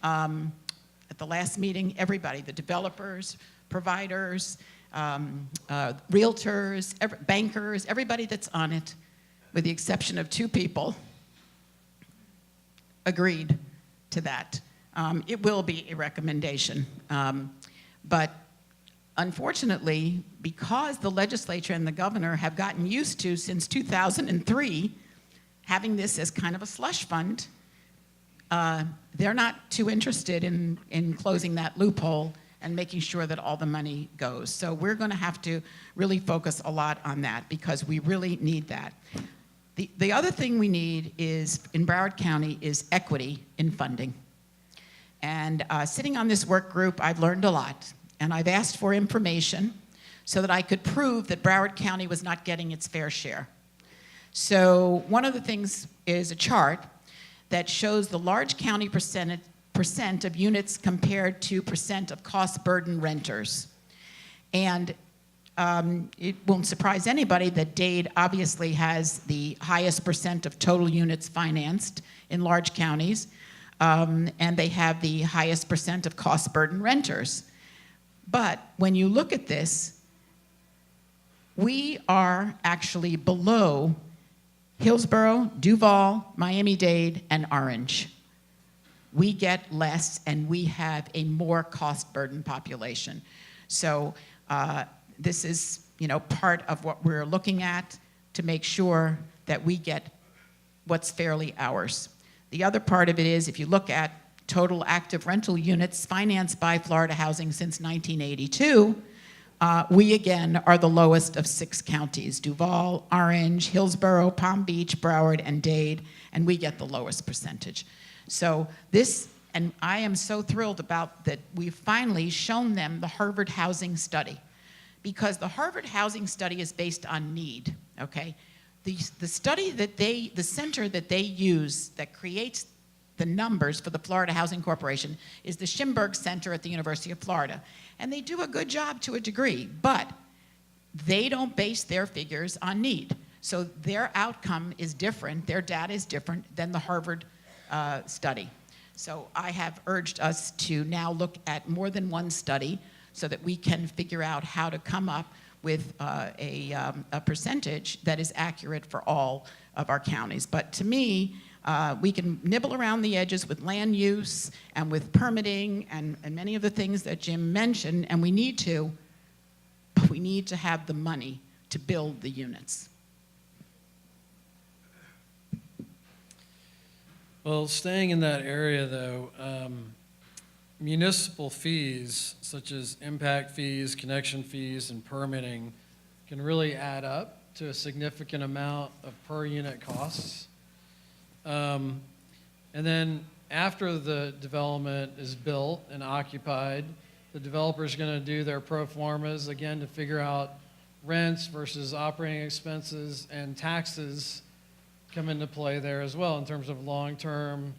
I: At the last meeting, everybody, the developers, providers, realtors, bankers, everybody that's on it, with the exception of 2 people, agreed to that. It will be a recommendation. But unfortunately, because the legislature and the governor have gotten used to, since 2003, having this as kind of a slush fund, they're not too interested in closing that loophole and making sure that all the money goes. So we're going to have to really focus a lot on that because we really need that. The other thing we need is, in Broward County, is equity in funding. And sitting on this work group, I've learned a lot. And I've asked for information so that I could prove that Broward County was not getting its fair share. So one of the things is a chart that shows the large county percent of units compared to percent of cost burden renters. And it won't surprise anybody that Dade obviously has the highest percent of total units financed in large counties, and they have the highest percent of cost burden renters. But when you look at this, we are actually below Hillsborough, Duval, Miami-Dade, and Orange. we get less and we have a more cost burden population. So this is, part of what we're looking at to make sure that we get what's fairly ours. The other part of it is, if you look at total active rental units financed by Florida Housing since 1982, we again are the lowest of 6 counties: Duval, Orange, Hillsborough, Palm Beach, Broward, and Dade, and we get the lowest percentage. So this, and I am so thrilled about that we've finally shown them the Harvard Housing Study, because the Harvard Housing Study is based on need, okay? The study that the center that they use that creates the numbers for the Florida Housing Corporation is the Schimberg Center at the University of Florida. And they do a good job to a degree, but they don't base their figures on need. So their outcome is different, their data is different than the Harvard study. So I have urged us to now look at more than one study so that we can figure out how to come up with a percentage that is accurate for all of our counties. But to me, we can nibble around the edges with land use and with permitting and many of the things that Jim mentioned, and we need to have the money to build the units.
H: Well, staying in that area, though, municipal fees, such as impact fees, connection fees, and permitting, can really add up to a significant amount of per unit costs. And then after the development is built and occupied, the developer is going to do their pro formas again to figure out rents versus operating expenses, and taxes come into play there as well in terms of long-term,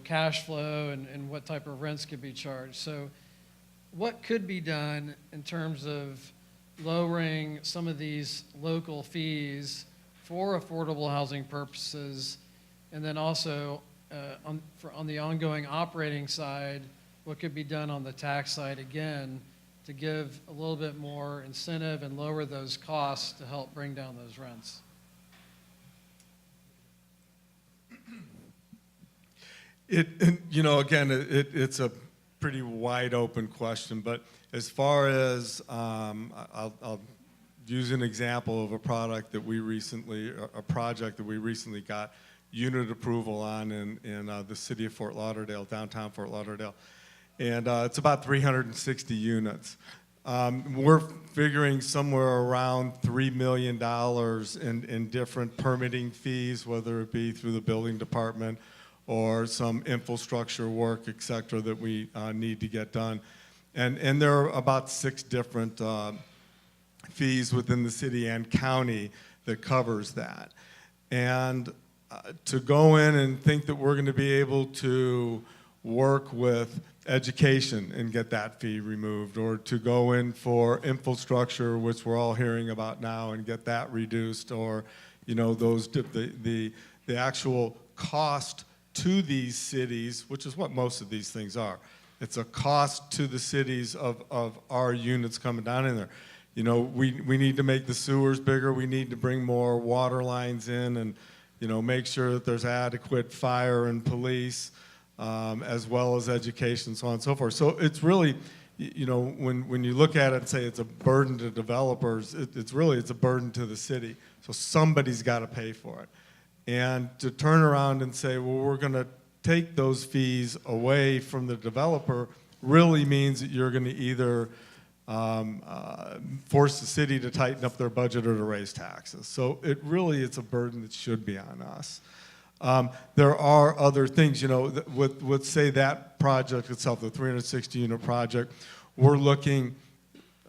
H: cash flow and what type of rents could be charged. So what could be done in terms of lowering some of these local fees for affordable housing purposes, and then also on the ongoing operating side, what could be done on the tax side again to give a little bit more incentive and lower those costs to help bring down those rents?
J: It's a pretty wide open question, but as far as, I'll use an example of a project that we recently got unit approval on in the city of Fort Lauderdale, downtown Fort Lauderdale. And it's about 360 units. We're figuring somewhere around $3 million in different permitting fees, whether it be through the building department or some infrastructure work, et cetera, that we need to get done. And there are about 6 different fees within the city and county that covers that. And to go in and think that we're going to be able to work with education and get that fee removed, or to go in for infrastructure, which we're all hearing about now, and get that reduced, or the actual cost to these cities, which is what most of these things are. It's a cost to the cities of our units coming down in there. We need to make the sewers bigger. We need to bring more water lines in, and make sure that there's adequate fire and police, as well as education, so on and so forth. So it's really, when you look at it and say it's a burden to developers, it's a burden to the city. So somebody's got to pay for it. And to turn around and say, well, we're going to take those fees away from the developer really means that you're going to either force the city to tighten up their budget or to raise taxes. So it's a burden that should be on us. There are other things, with say that project itself, the 360 unit project, we're looking,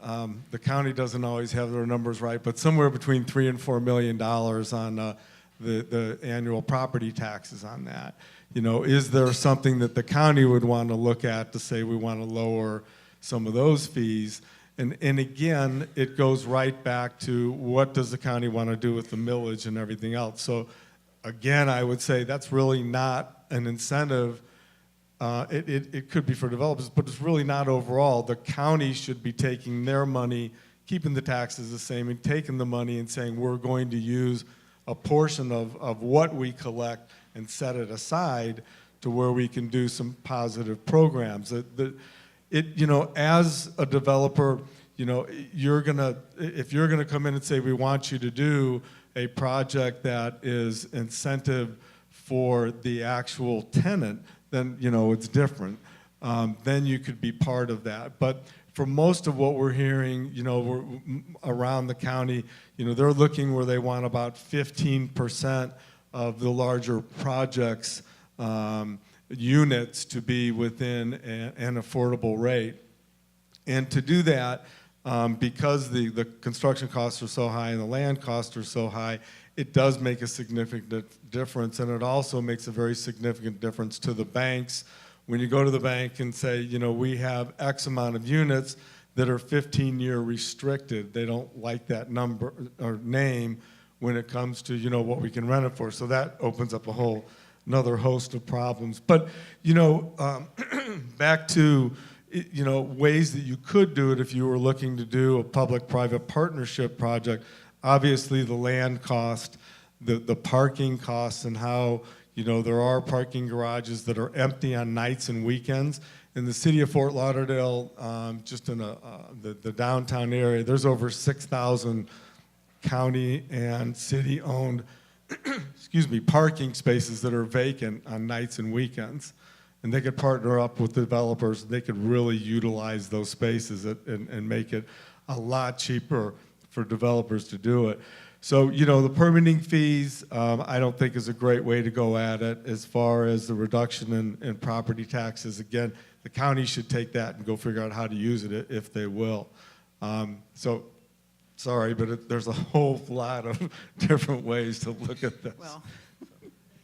J: the county doesn't always have their numbers right, but somewhere between $3 and $4 million on the annual property taxes on that. Is there something that the county would want to look at to say we want to lower some of those fees? And again, it goes right back to what does the county want to do with the millage and everything else. So again, I would say that's really not an incentive. It could be for developers, but it's really not overall. The county should be taking their money, keeping the taxes the same, and taking the money and saying we're going to use a portion of what we collect and set it aside to where we can do some positive programs. As a developer, if you're gonna come in and say, we want you to do a project that is incentive for the actual tenant, then, it's different. Then you could be part of that. But for most of what we're hearing, around the county, they're looking where they want about 15% of the larger projects units to be within an affordable rate. And to do that, because the construction costs are so high and the land costs are so high, it does make a significant difference, and it also makes a very significant difference to the banks. When you go to the bank and say, we have X amount of units that are 15-year restricted, they don't like that number or name when it comes to, what we can rent it for. So that opens up another host of problems. But, back to, ways that you could do it if you were looking to do a public-private partnership project. Obviously, the land cost, the parking costs, and how, there are parking garages that are empty on nights and weekends. In the city of Fort Lauderdale, just in the downtown area, there's over 6,000 county and city-owned parking spaces that are vacant on nights and weekends. And they could partner up with developers. They could really utilize those spaces and make it a lot cheaper for developers to do it. So, the permitting fees, I don't think is a great way to go at it. As far as the reduction in property taxes, again, the county should take that and go figure out how to use it if they will. So, sorry, but there's a whole lot of different ways to look at this.
I: Well,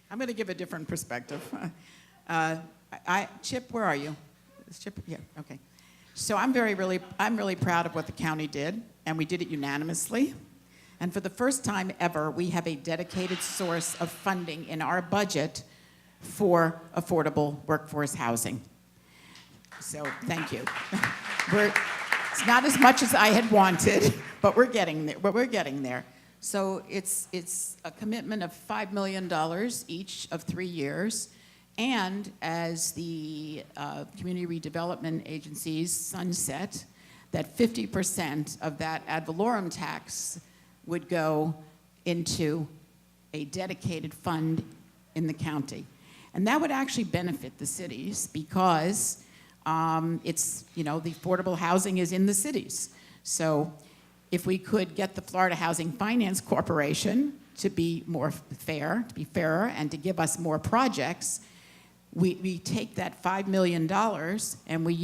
I: I'm going to give a different perspective. Chip, where are you? Is Chip? Yeah, okay. So I'm really proud of what the county did, and we did it unanimously. And for the first time ever, we have a dedicated source of funding in our budget for affordable workforce housing. So thank you. It's not as much as I had wanted, but we're getting there. So it's a commitment of $5 million each of 3 years. And as the community redevelopment agencies sunset, that 50% of that ad valorem tax would go into a dedicated fund in the county. And that would actually benefit the cities because it's, the affordable housing is in the cities. So if we could get the Florida Housing Finance Corporation to be fairer, and to give us more projects, we take that $5 million and we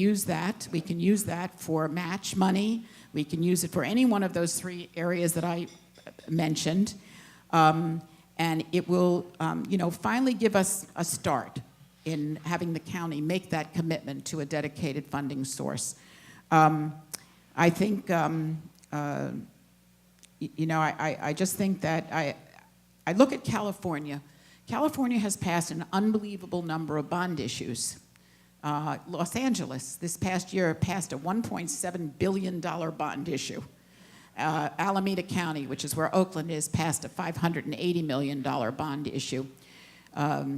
I: can use that for match money. We can use it for any one of those 3 areas that I mentioned. And it will, finally give us a start in having the county make that commitment to a dedicated funding source. I think, I just think that I look at California. California has passed an unbelievable number of bond issues. Los Angeles, this past year, passed a $1.7 billion bond issue. Alameda County, which is where Oakland is, passed a $580 million bond issue a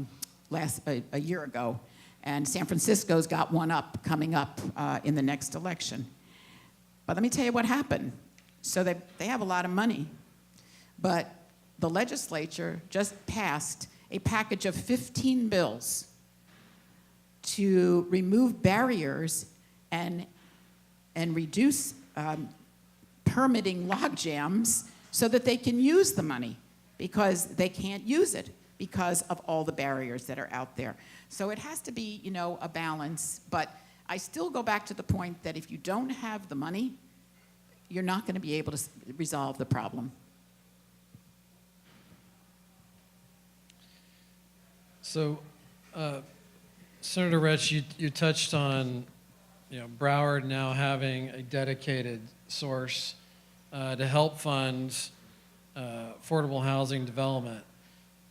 I: year ago. And San Francisco's got one coming up in the next election. But let me tell you what happened. So they have a lot of money, but the legislature just passed a package of 15 bills to remove barriers and reduce permitting logjams so that they can use the money, because they can't use it because of all the barriers that are out there. So it has to be, a balance. But I still go back to the point that if you don't have the money, you're not going to be able to resolve the problem.
H: So, Senator Rich, you touched on, Broward now having a dedicated source to help fund affordable housing development.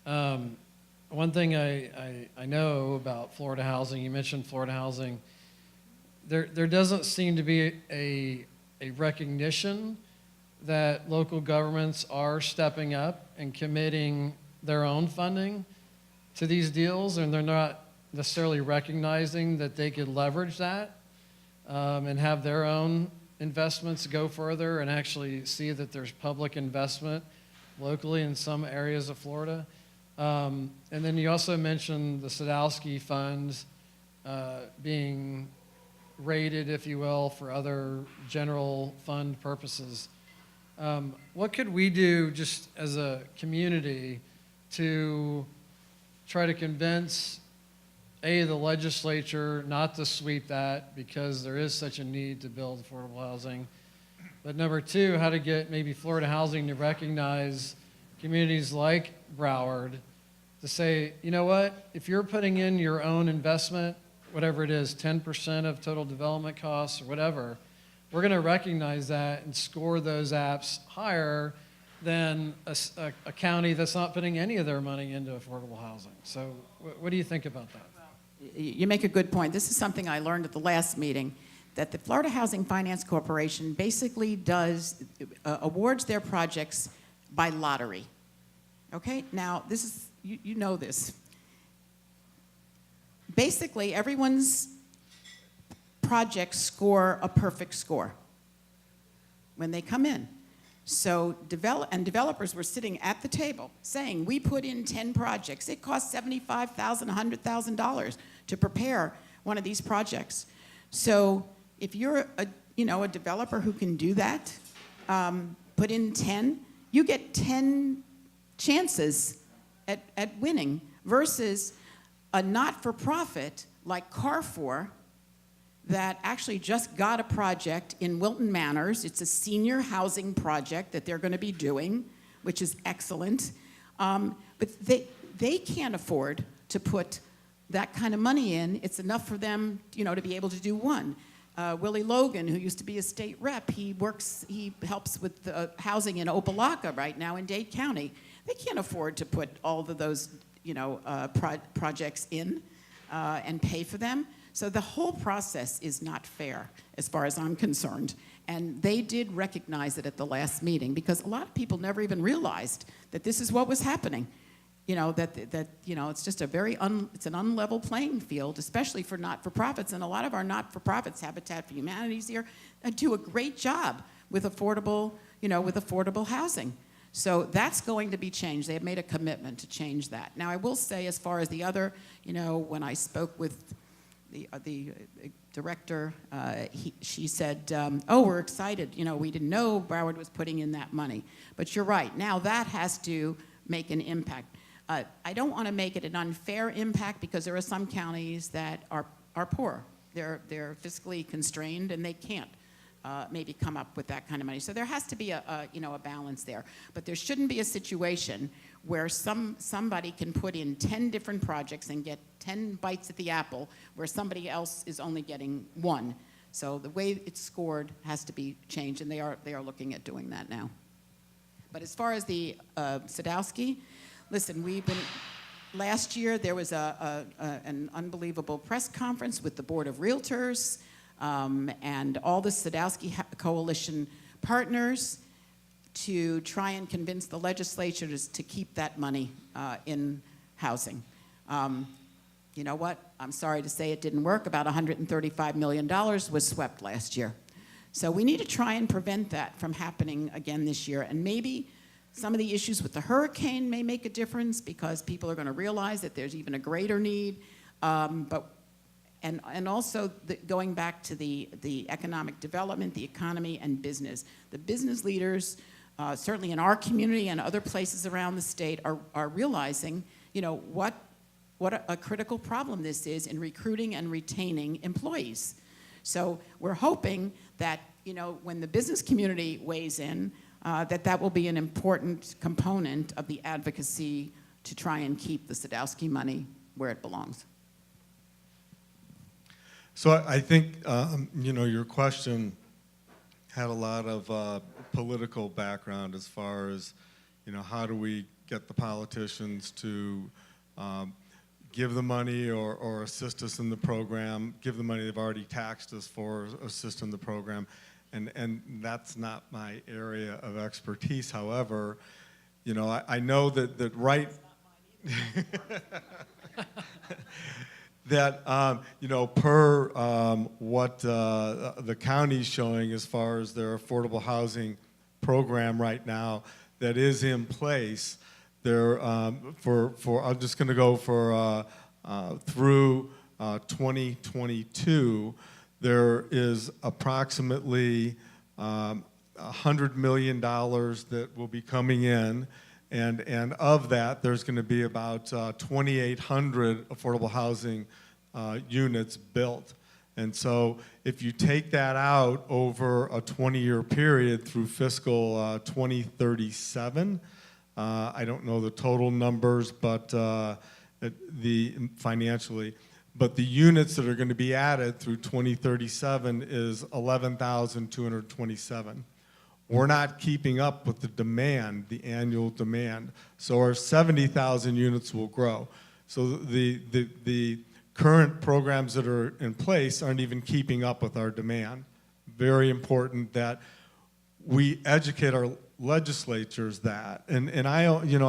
H: One thing I know about Florida housing, you mentioned Florida housing, there doesn't seem to be a recognition that local governments are stepping up and committing their own funding to these deals, and they're not necessarily recognizing that they could leverage that and have their own investments go further and actually see that there's public investment locally in some areas of Florida. And then you also mentioned the Sadowski funds being rated, if you will, for other general fund purposes. What could we do just as a community to try to convince, A, the legislature not to sweep that because there is such a need to build affordable housing, but number two, how to get maybe Florida Housing to recognize communities like Broward to say, you know what, if you're putting in your own investment, whatever it is, 10% of total development costs or whatever, we're going to recognize that and score those apps higher than a county that's not putting any of their money into affordable housing. So what do you think about that?
I: You make a good point. This is something I learned at the last meeting, that the Florida Housing Finance Corporation basically does, awards their projects by lottery. Okay? Now, this is, you know this. Basically, everyone's projects score a perfect score when they come in. So developers were sitting at the table saying, we put in 10 projects. It costs $75,000, $100,000 to prepare one of these projects. So if you're a developer who can do that, put in 10, you get 10 chances at winning versus a not-for-profit like Carrefour that actually just got a project in Wilton Manors. It's a senior housing project that they're going to be doing, which is excellent. But they can't afford to put that kind of money in. It's enough for them, to be able to do one. Willie Logan, who used to be a state rep, he helps with the housing in Opelika right now in Dade County. They can't afford to put all of those, projects in and pay for them. So the whole process is not fair as far as I'm concerned. And they did recognize it at the last meeting because a lot of people never even realized that this is what was happening. It's just it's an unlevel playing field, especially for not-for-profits. And a lot of our not-for-profits, Habitat for Humanity's here, do a great job with affordable housing. So that's going to be changed. They have made a commitment to change that. Now, I will say, as far as the other, when I spoke with the director, she said, oh, we're excited. We didn't know Broward was putting in that money. But you're right. Now that has to make an impact. I don't want to make it an unfair impact because there are some counties that are poor. They're fiscally constrained and they can't maybe come up with that kind of money. So there has to be a balance there. But there shouldn't be a situation where somebody can put in 10 different projects and get 10 bites at the apple where somebody else is only getting one. So the way it's scored has to be changed, and they are looking at doing that now. But as far as the Sadowski, listen, last year there was an unbelievable press conference with the Board of Realtors and all the Sadowski Coalition partners to try and convince the legislature to keep that money in housing. You know what? I'm sorry to say it didn't work. About $135 million was swept last year. So we need to try and prevent that from happening again this year. And maybe some of the issues with the hurricane may make a difference because people are going to realize that there's even a greater need. And also going back to the economic development, the economy, and business. The business leaders, certainly in our community and other places around the state, are realizing, what a critical problem this is in recruiting and retaining employees. So we're hoping that, when the business community weighs in, that will be an important component of the advocacy to try and keep the Sadowski money where it belongs.
J: So I think, your question had a lot of political background as far as, how do we get the politicians to give the money or assist us in the program, give the money they've already taxed us for, assist in the program. And that's not my area of expertise. However, I know that right that, per what the county's showing as far as their affordable housing program right now that is in place, there, I'm just going to go for through 2022, there is approximately $100 million that will be coming in, and of that, there's going to be about 2,800 affordable housing units built. And so if you take that out over a 20-year period through fiscal 2037, I don't know the total numbers, but financially, but the units that are going to be added through 2037 is 11,227. We're not keeping up with the demand, the annual demand. So our 70,000 units will grow. So the current programs that are in place aren't even keeping up with our demand. Very important that we educate our legislatures that. And I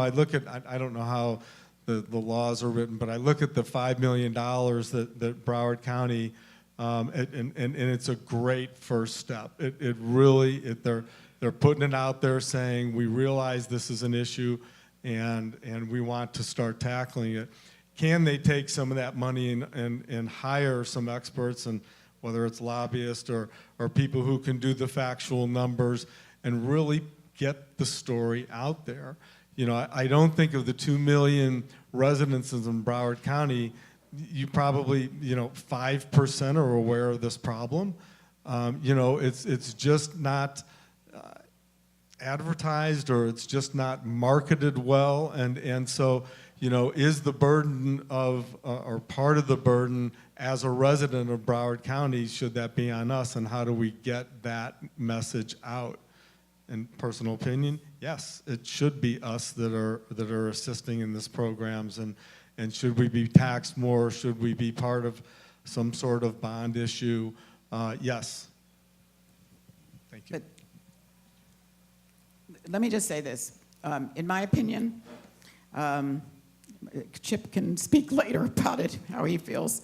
J: look at, I don't know how the laws are written, but I look at the $5 million that Broward County, and it's a great first step. They're putting it out there saying, we realize this is an issue and we want to start tackling it. Can they take some of that money and hire some experts, and whether it's lobbyists or people who can do the factual numbers and really get the story out there? I don't think of the 2 million residences in Broward County, you probably, 5% are aware of this problem. It's just not advertised, or it's just not marketed well, and so is the burden of or part of the burden as a resident of Broward County, should that be on us, and how do we get that message out? In personal opinion, yes, it should be us that are assisting in these programs, and should we be taxed more? Should we be part of some sort of bond issue? Yes. Thank you.
I: But let me just say this. In my opinion, Chip can speak later about it, how he feels.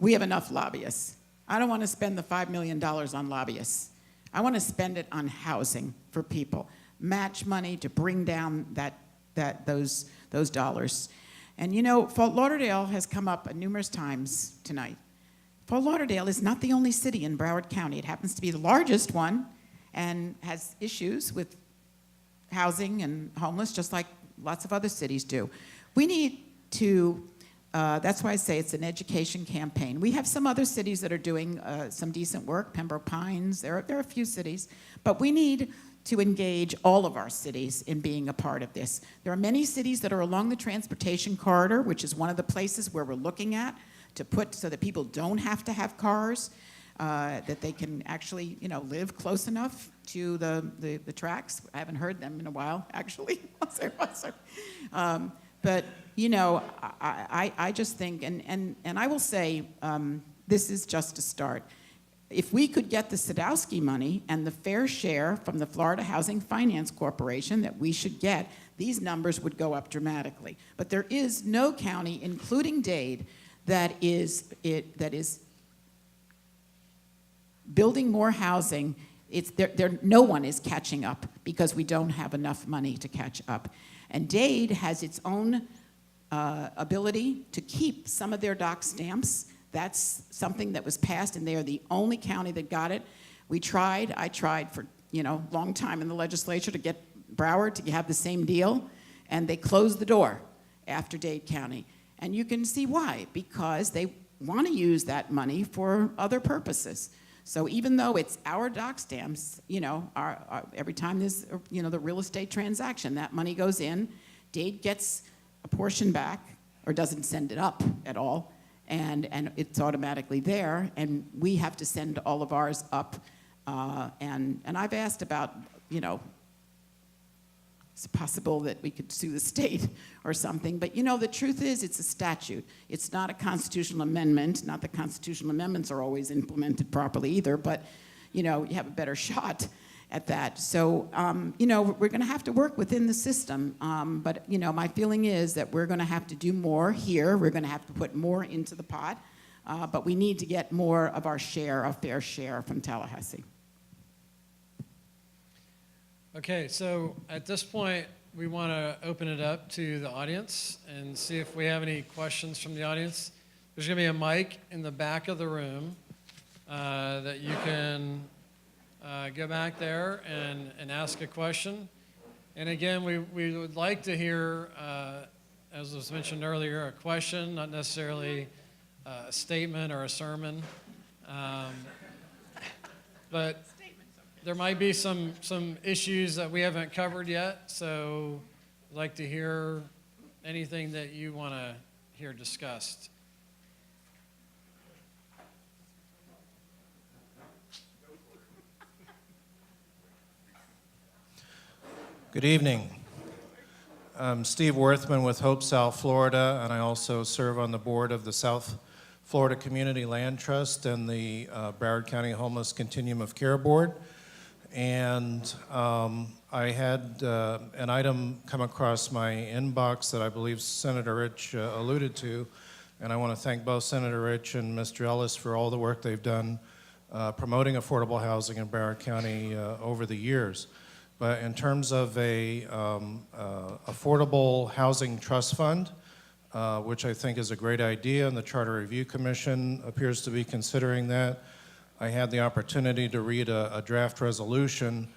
I: We have enough lobbyists. I don't want to spend the $5 million on lobbyists. I want to spend it on housing for people. Match money to bring down those dollars. And Fort Lauderdale has come up numerous times tonight. Fort Lauderdale is not the only city in Broward County. It happens to be the largest one and has issues with housing and homeless, just like lots of other cities do. We need to, that's why I say it's an education campaign. We have some other cities that are doing some decent work, Pembroke Pines, there are a few cities, but we need to engage all of our cities in being a part of this. There are many cities that are along the transportation corridor, which is one of the places where we're looking at to put so that people don't have to have cars, that they can actually, live close enough to the tracks. I haven't heard them in a while, actually. But, I just think, and I will say, this is just a start. If we could get the Sadowski money and the fair share from the Florida Housing Finance Corporation that we should get, these numbers would go up dramatically. But there is no county, including Dade, that is building more housing. No one is catching up because we don't have enough money to catch up. And Dade has its own ability to keep some of their dock stamps. That's something that was passed, and they are the only county that got it. I tried for a long time in the legislature to get Broward to have the same deal, and they closed the door after Dade County. And you can see why, because they want to use that money for other purposes. So even though it's our dock stamps, every time there's the real estate transaction, that money goes in, Dade gets a portion back, or doesn't send it up at all, and it's automatically there, and we have to send all of ours up. And I've asked about, it's possible that we could sue the state or something, but the truth is it's a statute. It's not a constitutional amendment. Not that constitutional amendments are always implemented properly either, but you have a better shot. at that. So, you know, we're going to have to work within the system. But, you know, my feeling is that we're going to have to do more here. We're going to have to put more into the pot. But we need to get more of our share, our fair share from Tallahassee.
H: Okay, so at this point, we want to open it up to the audience and see if we have any questions from the audience. There's going to be a mic in the back of the room that you can go back there and ask a question. And again, we would like to hear, as was mentioned earlier, a question, not necessarily a statement or a sermon. But there might be some issues that we haven't covered yet, so I'd like to hear anything that you want to hear discussed.
K: Good evening. I'm Steve Worthman with Hope South Florida, and I also serve on the board of the South Florida Community Land Trust and the Broward County Homeless Continuum of Care Board. And I had an item come across my inbox that I believe Senator Rich alluded to, and I want to thank both Senator Rich and Mr. Ellis for all the work they've done promoting affordable housing in Broward County over the years. But in terms of a affordable housing trust fund, which I think is a great idea, and the Charter Review Commission appears to be considering that, I had the opportunity to read a draft resolution,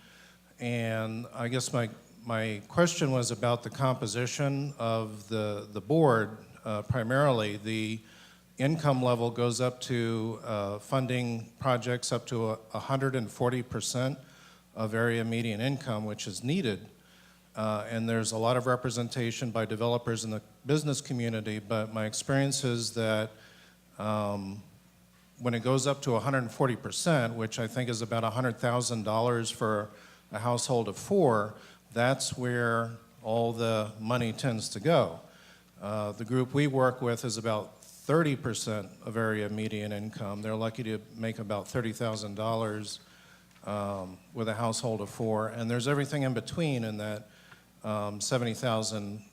K: and I guess my question was about the composition of the board. Primarily, the income level goes up to funding projects up to 140% of area median income, which is needed. And there's a lot of representation by developers in the business community, but my experience is that when it goes up to 140%, which I think is about $100,000 for a household of 4, that's where all the money tends to go. The group we work with is about 30% of area median income. They're lucky to make about $30,000 with a household of 4, and there's everything in between in that 70,000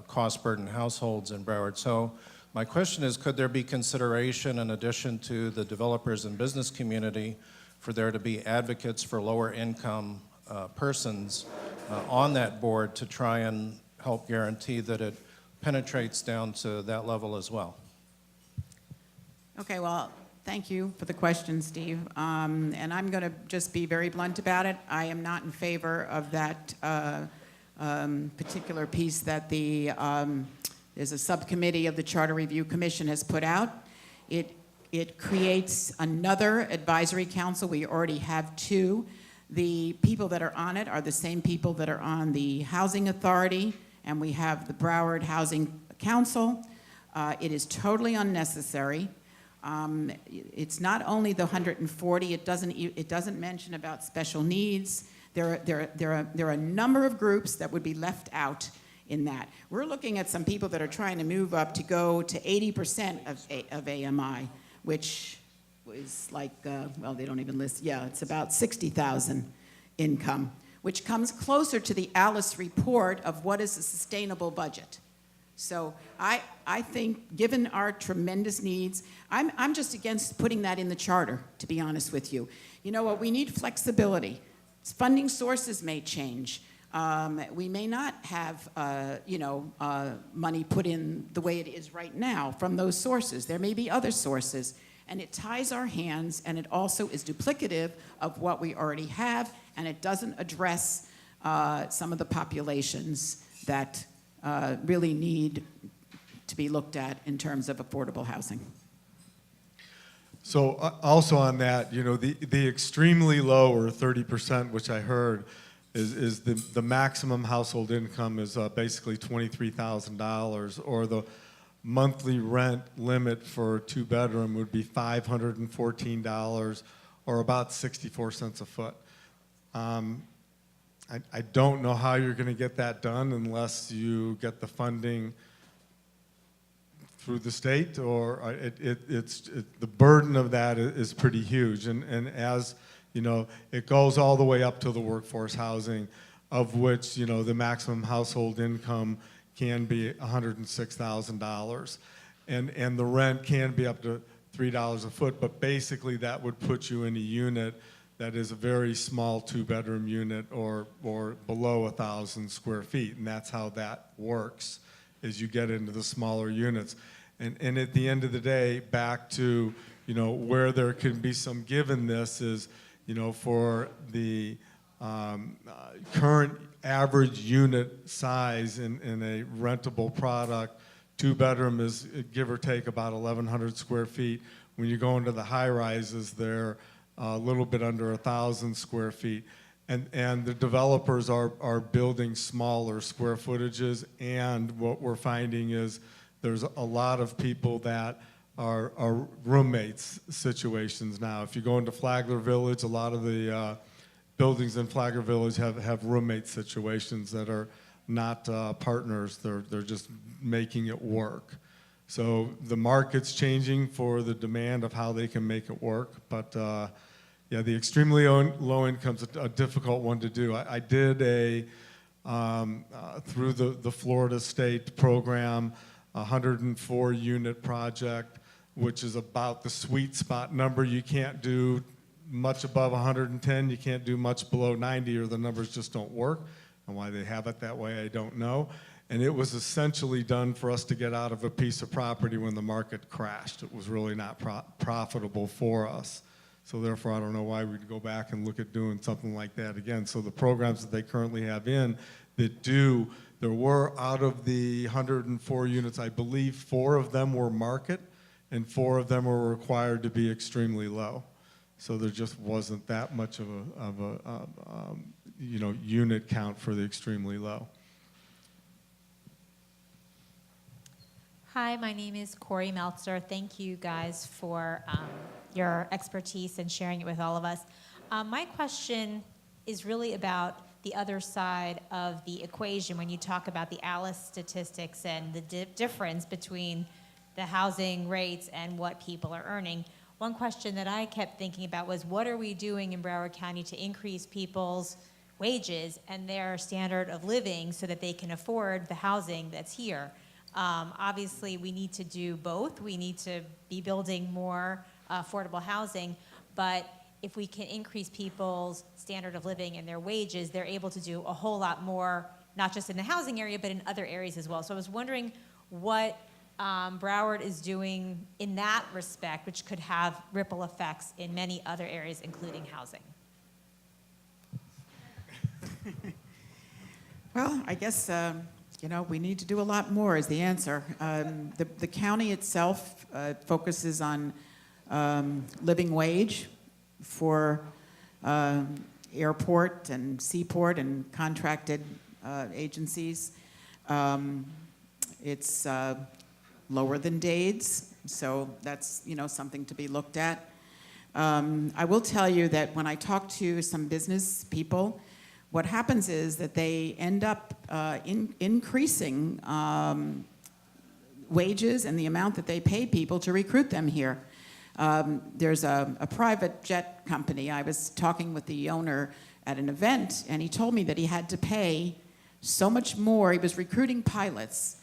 K: cost burden households in Broward. So my question is, could there be consideration in addition to the developers and business community for there to be advocates for lower income persons on that board to try and help guarantee that it penetrates down to that level as well?
I: Okay, well, thank you for the question, Steve. And I'm going to just be very blunt about it. I am not in favor of that particular piece that there's a subcommittee of the Charter Review Commission has put out. It creates another advisory council. We already have 2. The people that are on it are the same people that are on the Housing Authority, and we have the Broward Housing Council. It is totally unnecessary. It's not only the 140. It doesn't mention about special needs. There are a number of groups that would be left out in that. We're looking at some people that are trying to move up to go to 80% of AMI, which is like, well, they don't even list, yeah, it's about 60,000 income, which comes closer to the Alice report of what is a sustainable budget. So I think, given our tremendous needs, I'm just against putting that in the charter, to be honest with you. You know what, we need flexibility. Funding sources may change. We may not have, money put in the way it is right now from those sources. There may be other sources. And it ties our hands, and it also is duplicative of what we already have, and it doesn't address some of the populations that really need to be looked at in terms of affordable housing.
J: So also on that, you know, the extremely low, or 30%, which I heard, is the maximum household income is basically $23,000, or the monthly rent limit for a 2-bedroom would be $514, or about 64 cents a foot. I don't know how you're going to get that done unless you get the funding through the state, or the burden of that is pretty huge. And as You know, it goes all the way up to the workforce housing, of which, you know, the maximum household income can be $106,000. And the rent can be up to $3 a foot, but basically that would put you in a unit that is a very small 2-bedroom unit or below 1,000 square feet. And that's how that works, is you get into the smaller units. And at the end of the day, back to, you know, where there can be some give in this is, you know, for the current average unit size in a rentable product, 2-bedroom is give or take about 1,100 square feet. When you go into the high rises, they're a little bit under 1,000 square feet. And the developers are building smaller square footages, and what we're finding is there's a lot of people that are roommates situations now. If you go into Flagler Village, a lot of the buildings in Flagler Village have roommate situations that are not partners. They're just making it work. So the market's changing for the demand of how they can make it work. But yeah, the extremely low income's a difficult one to do. I did through the Florida State program, a 104 unit project, which is about the sweet spot number. You can't do much above 110, you can't do much below 90, or the numbers just don't work. And why they have it that way, I don't know. And it was essentially done for us to get out of a piece of property when the market crashed. It was really not profitable for us. So therefore, I don't know why we'd go back and look at doing something like that again. So the programs that they currently have in that do, there were out of the 104 units, I believe 4 of them were market, and 4 of them were required to be extremely low. So there just wasn't that much of a you know, unit count for the extremely low.
L: Hi, my name is Corey Meltzer. Thank you guys for your expertise and sharing it with all of us. My question is really about the other side of the equation when you talk about the ALICE statistics and the difference between the housing rates and what people are earning. One question that I kept thinking about was, what are we doing in Broward County to increase people's wages and their standard of living so that they can afford the housing that's here? Obviously, we need to do both. We need to be building more affordable housing, but if we can increase people's standard of living and their wages, they're able to do a whole lot more, not just in the housing area, but in other areas as well. So I was wondering what Broward is doing in that respect, which could have ripple effects in many other areas, including housing.
I: Well, I guess, you know, we need to do a lot more is the answer. The county itself focuses on living wage for airport and seaport and contracted agencies. It's lower than Dade's, so that's, you know, something to be looked at. I will tell you that when I talk to some business people, what happens is that they end up increasing wages and the amount that they pay people to recruit them here. There's a private jet company. I was talking with the owner at an event, and he told me that he had to pay so much more. He was recruiting pilots,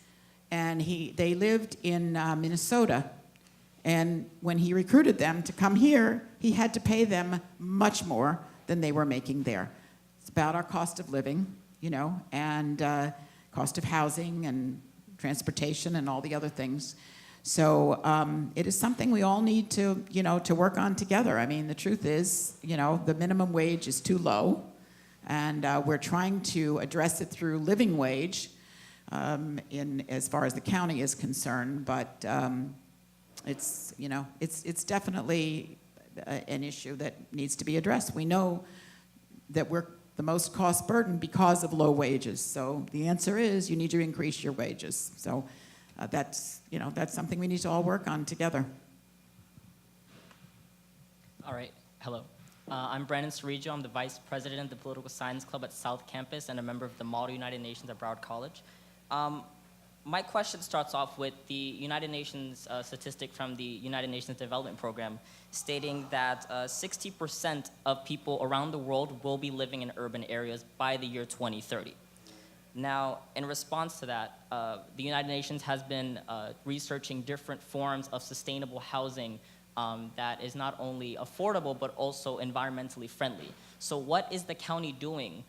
I: and they lived in Minnesota. And when he recruited them to come here, he had to pay them much more than they were making there. It's about our cost of living, you know, and cost of housing and transportation and all the other things. So it is something we all need to, you know, to work on together. I mean, the truth is, you know, the minimum wage is too low, and we're trying to address it through living wage in as far as the county is concerned. But it's, you know, it's definitely an issue that needs to be addressed. We know that we're the most cost burdened because of low wages. So the answer is you need to increase your wages. So that's, you know, that's something we need to all work on together.
M: All right, hello. I'm Brandon Cerigio. I'm the Vice President of the Political Science Club at South Campus and a member of the Model United Nations at Broward College. My question starts off with the United Nations statistic from the United Nations Development Program stating that 60% of people around the world will be living in urban areas by the year 2030. Now, in response to that, the United Nations has been researching different forms of sustainable housing that is not only affordable but also environmentally friendly. So what is the county doing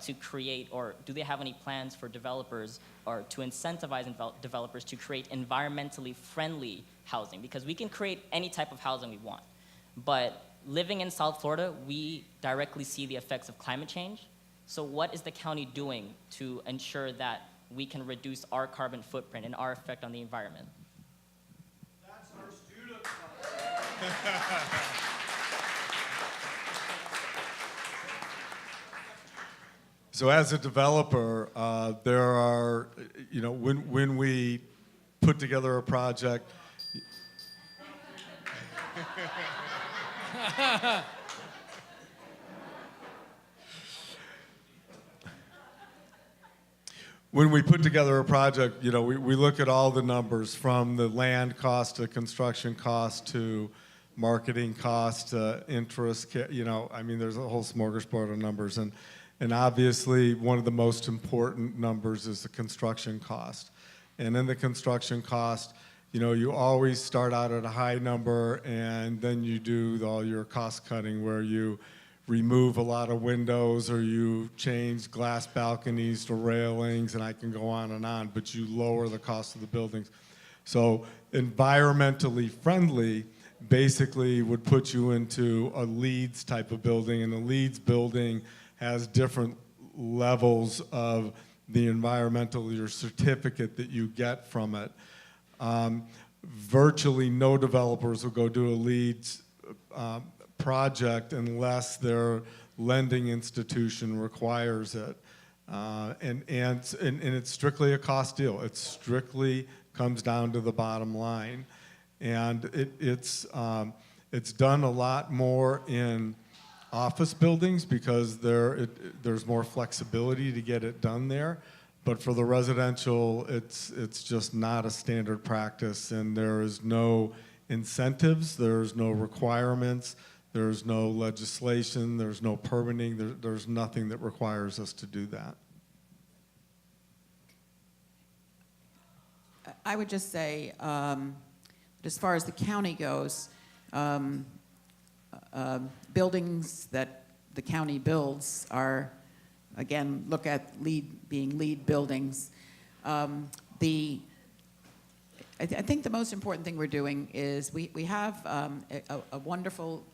M: to create, or do they have any plans for developers or to incentivize developers to create environmentally friendly housing? Because we can create any type of housing we want, but living in South Florida, we directly see the effects of climate change. So what is the county doing to ensure that we can reduce our carbon footprint and our effect on the environment?
A: That's our student.
J: So as a developer, there are, you know, when we put together a project, when we put together a project, you know, we look at all the numbers from the land cost to construction cost to marketing cost to interest, you know, I mean, there's a whole smorgasbord of numbers. And obviously, one of the most important numbers is the construction cost. And in the construction cost, you know, you always start out at a high number, and then you do all your cost cutting where you remove a lot of windows or you change glass balconies to railings, and I can go on, but you lower the cost of the buildings. So environmentally friendly basically would put you into a LEEDs type of building, and the LEEDs building has different levels of the environmental, your certificate that you get from it. Virtually no developers will go do a LEEDs project unless their lending institution requires it. And it's strictly a cost deal. It strictly comes down to the bottom line. And it's done a lot more in office buildings because there's more flexibility to get it done there. But for the residential, it's just not a standard practice, and there is no incentives, there's no requirements, there's no legislation, there's no permitting, there's nothing that requires us to do that.
I: I would just say, as far as the county goes, buildings that the county builds are, again, look at being LEED buildings. I think the most important thing we're doing is we have a wonderful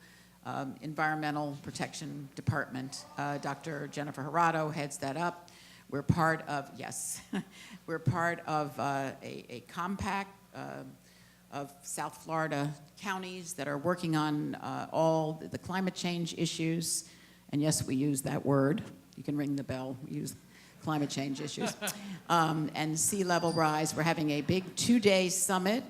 I: environmental protection department. Dr. Jennifer Hirado heads that up. We're part of, yes, we're part of a compact of South Florida counties that are working on all the climate change issues. And yes, we use that word. You can ring the bell. We use climate change issues. And sea level rise. We're having a big 2-day summit,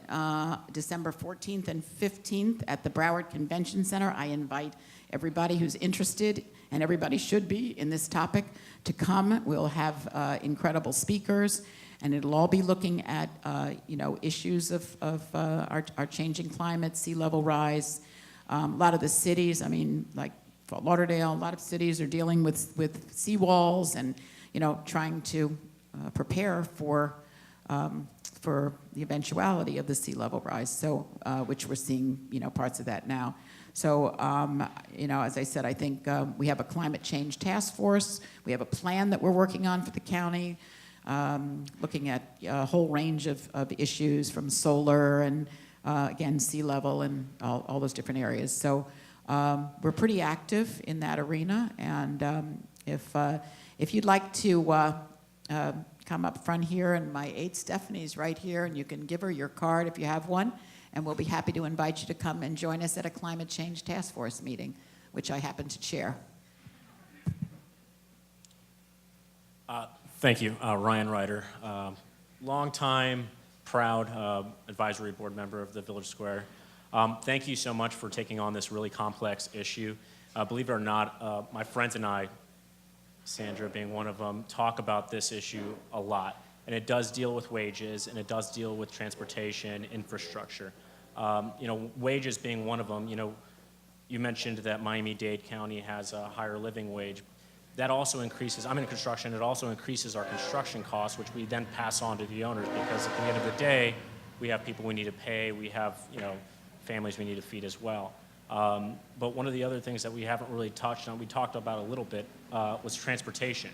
I: December 14th and 15th at the Broward Convention Center. I invite everybody who's interested, and everybody should be in this topic, to come. We'll have incredible speakers, and it'll all be looking at issues of our changing climate, sea level rise. A lot of the cities, I mean, like Fort Lauderdale, a lot of cities are dealing with seawalls and trying to prepare for the eventuality of the sea level rise. So, which we're seeing parts of that now. So, as I said, I think we have a climate change task force. We have a plan that we're working on for the county, looking at a whole range of issues from solar and, again, sea level and all those different areas. So we're pretty active in that arena. And if you'd like to come up front here, and my aide Stephanie's right here, and you can give her your card if you have one, and we'll be happy to invite you to come and join us at a climate change task force meeting, which I happen to chair.
N: Thank you, Ryan Ryder, longtime proud advisory board member of the Village Square. Thank you so much for taking on this really complex issue. Believe it or not, my friends and I, Sandra being one of them, talk about this issue a lot. and it does deal with wages, and it does deal with transportation, infrastructure. Wages being one of them. You mentioned that Miami-Dade County has a higher living wage. That also increases, I'm in construction, it also increases our construction costs, which we then pass on to the owners, because at the end of the day, we have people we need to pay, we have, families we need to feed as well. But one of the other things that we haven't really touched on, we talked about a little bit, was transportation.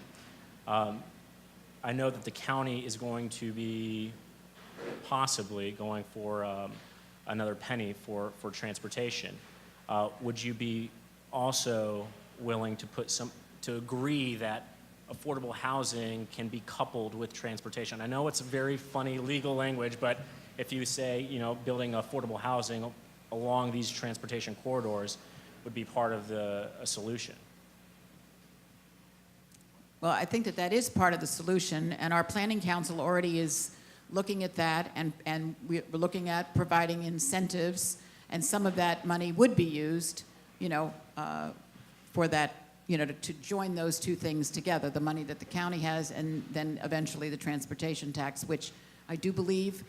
N: I know that the county is going to be possibly going for another penny for transportation. Would you be also willing to agree that affordable housing can be coupled with transportation? I know it's a very funny legal language, but if you say, building affordable housing along these transportation corridors would be part of a solution.
I: Well, I think that is part of the solution, and our planning council already is looking at that, and we're looking at providing incentives, and some of that money would be used, for that, to join those two things together, the money that the county has, and then eventually the transportation tax, which I do believe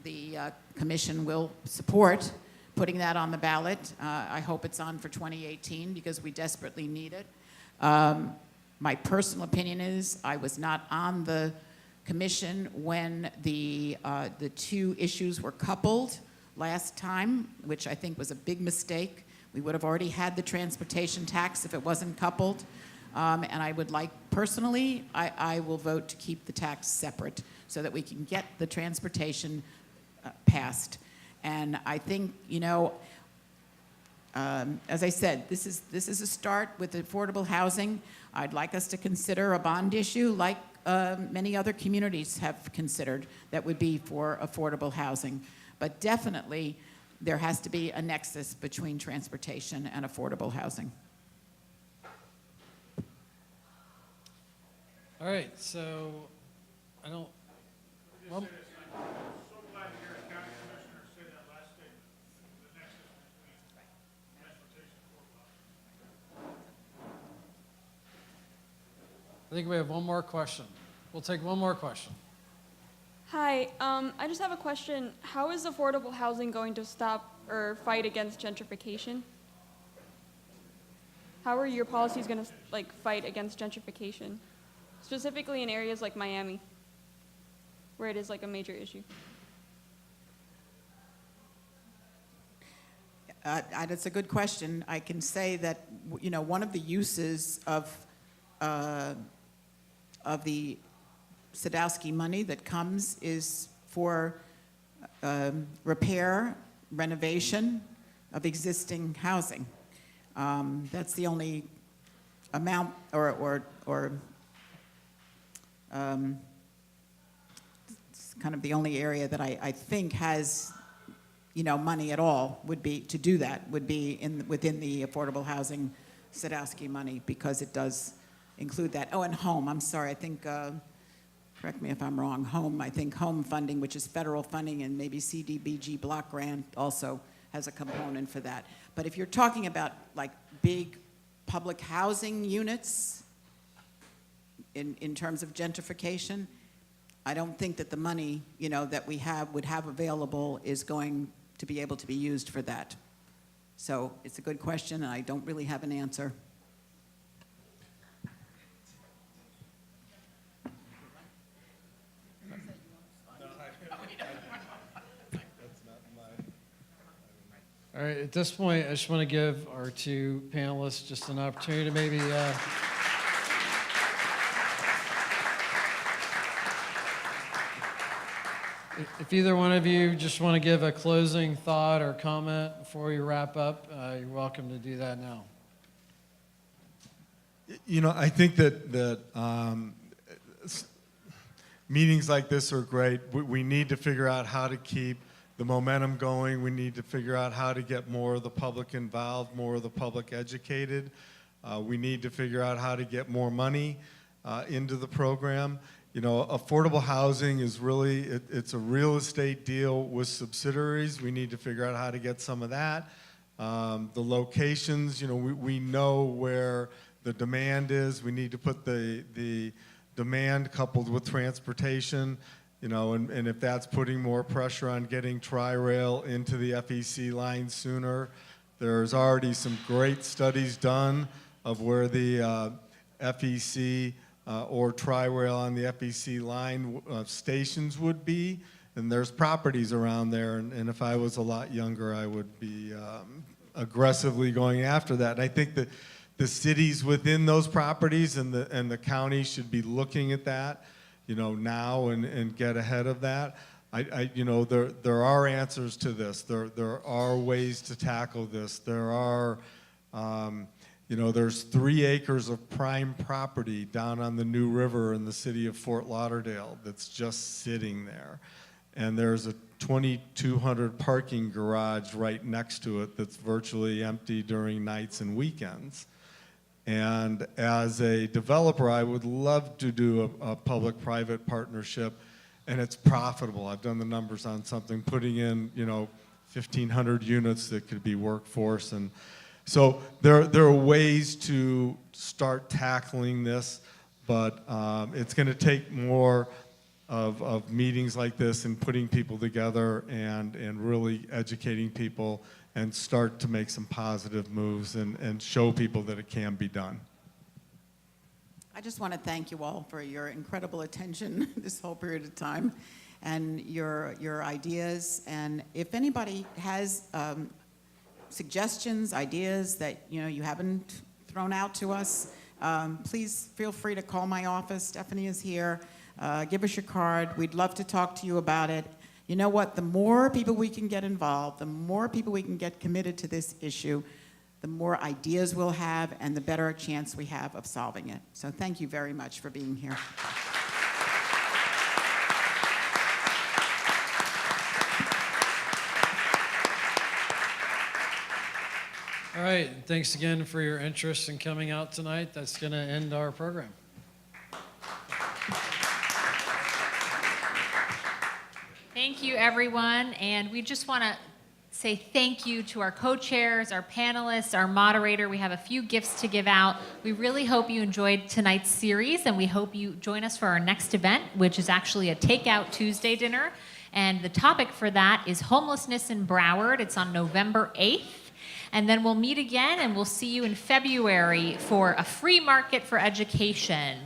I: the commission will support putting that on the ballot. I hope it's on for 2018 because we desperately need it. My personal opinion is I was not on the commission when the two issues were coupled last time, which I think was a big mistake. We would have already had the transportation tax if it wasn't coupled. And I would like, personally, I will vote to keep the tax separate so that we can get the transportation passed. And I think, as I said, this is a start with affordable housing. I'd like us to consider a bond issue like many other communities have considered that would be for affordable housing. But definitely, there has to be a nexus between transportation and affordable housing.
H: All right, so I don't. Well,
A: I'm so glad to hear a county commissioner say that last statement, the nexus between transportation and affordable housing.
H: I think we have one more question. We'll take one more question.
O: Hi, I just have a question. How is affordable housing going to stop or fight against gentrification? How are your policies going to fight against gentrification, specifically in areas like Miami, where it is a major issue?
I: That's a good question. I can say that one of the uses of the Sadowski money that comes is for repair, renovation of existing housing. That's the only amount or it's kind of the only area that I think has money at all would be to do that, would be within the affordable housing Sadowski money, because it does include that. Oh, and home, I'm sorry, I think correct me if I'm wrong, home funding, which is federal funding, and maybe CDBG block grant also has a component for that. But if you're talking about big public housing units in terms of gentrification, I don't think that the money, that we would have available is going to be able to be used for that. So it's a good question, and I don't really have an answer.
H: All right, at this point, I just want to give our two panelists just an opportunity to maybe if either one of you just want to give a closing thought or comment before we wrap up, you're welcome to do that now.
J: I think that meetings like this are great. We need to figure out how to keep the momentum going. We need to figure out how to get more of the public involved, more of the public educated. We need to figure out how to get more money into the program. Affordable housing is really, it's a real estate deal with subsidiaries. We need to figure out how to get some of that. The locations, we know where the demand is. We need to put the demand coupled with transportation, and if that's putting more pressure on getting Tri-Rail into the FEC line sooner. There's already some great studies done of where the FEC or Tri-Rail on the FEC line stations would be, and there's properties around there, and if I was a lot younger, I would be aggressively going after that. And I think that the cities within those properties and the county should be looking at that, now and get ahead of that. There are answers to this. There are ways to tackle this. There are, there's 3 acres of prime property down on the New River in the city of Fort Lauderdale that's just sitting there. And there's a 2,200 parking garage right next to it that's virtually empty during nights and weekends. And as a developer, I would love to do a public-private partnership, and it's profitable. I've done the numbers on something, putting in, 1,500 units that could be workforce. And so there are ways to start tackling this, but it's going to take more of meetings like this and putting people together and really educating people and start to make some positive moves and show people that it can be done.
I: I just want to thank you all for your incredible attention this whole period of time and your ideas. And if anybody has suggestions, ideas that you haven't thrown out to us, please feel free to call my office. Stephanie is here. Give us your card. We'd love to talk to you about it. You know what? The more people we can get involved, the more people we can get committed to this issue, the more ideas we'll have and the better a chance we have of solving it. So thank you very much for being here.
H: All right, thanks again for your interest in coming out tonight. That's going to end our program.
P: Thank you, everyone, and we just want to say thank you to our co-chairs, our panelists, our moderator. We have a few gifts to give out. We really hope you enjoyed tonight's series, and we hope you join us for our next event, which is actually a Takeout Tuesday dinner, and the topic for that is homelessness in Broward. It's on November 8th, and then we'll meet again, and we'll see you in February for a free market for education.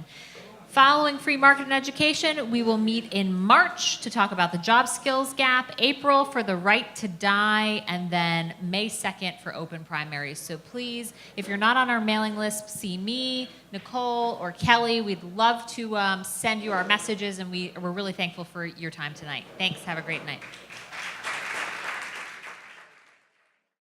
P: Following free market and education, we will meet in March to talk about the job skills gap, April for the right to die, and then May 2nd for open primaries. So please, if you're not on our mailing list, see me, Nicole, or Kelly. We'd love to send you our messages, and we're really thankful for your time tonight. Thanks. Have a great night.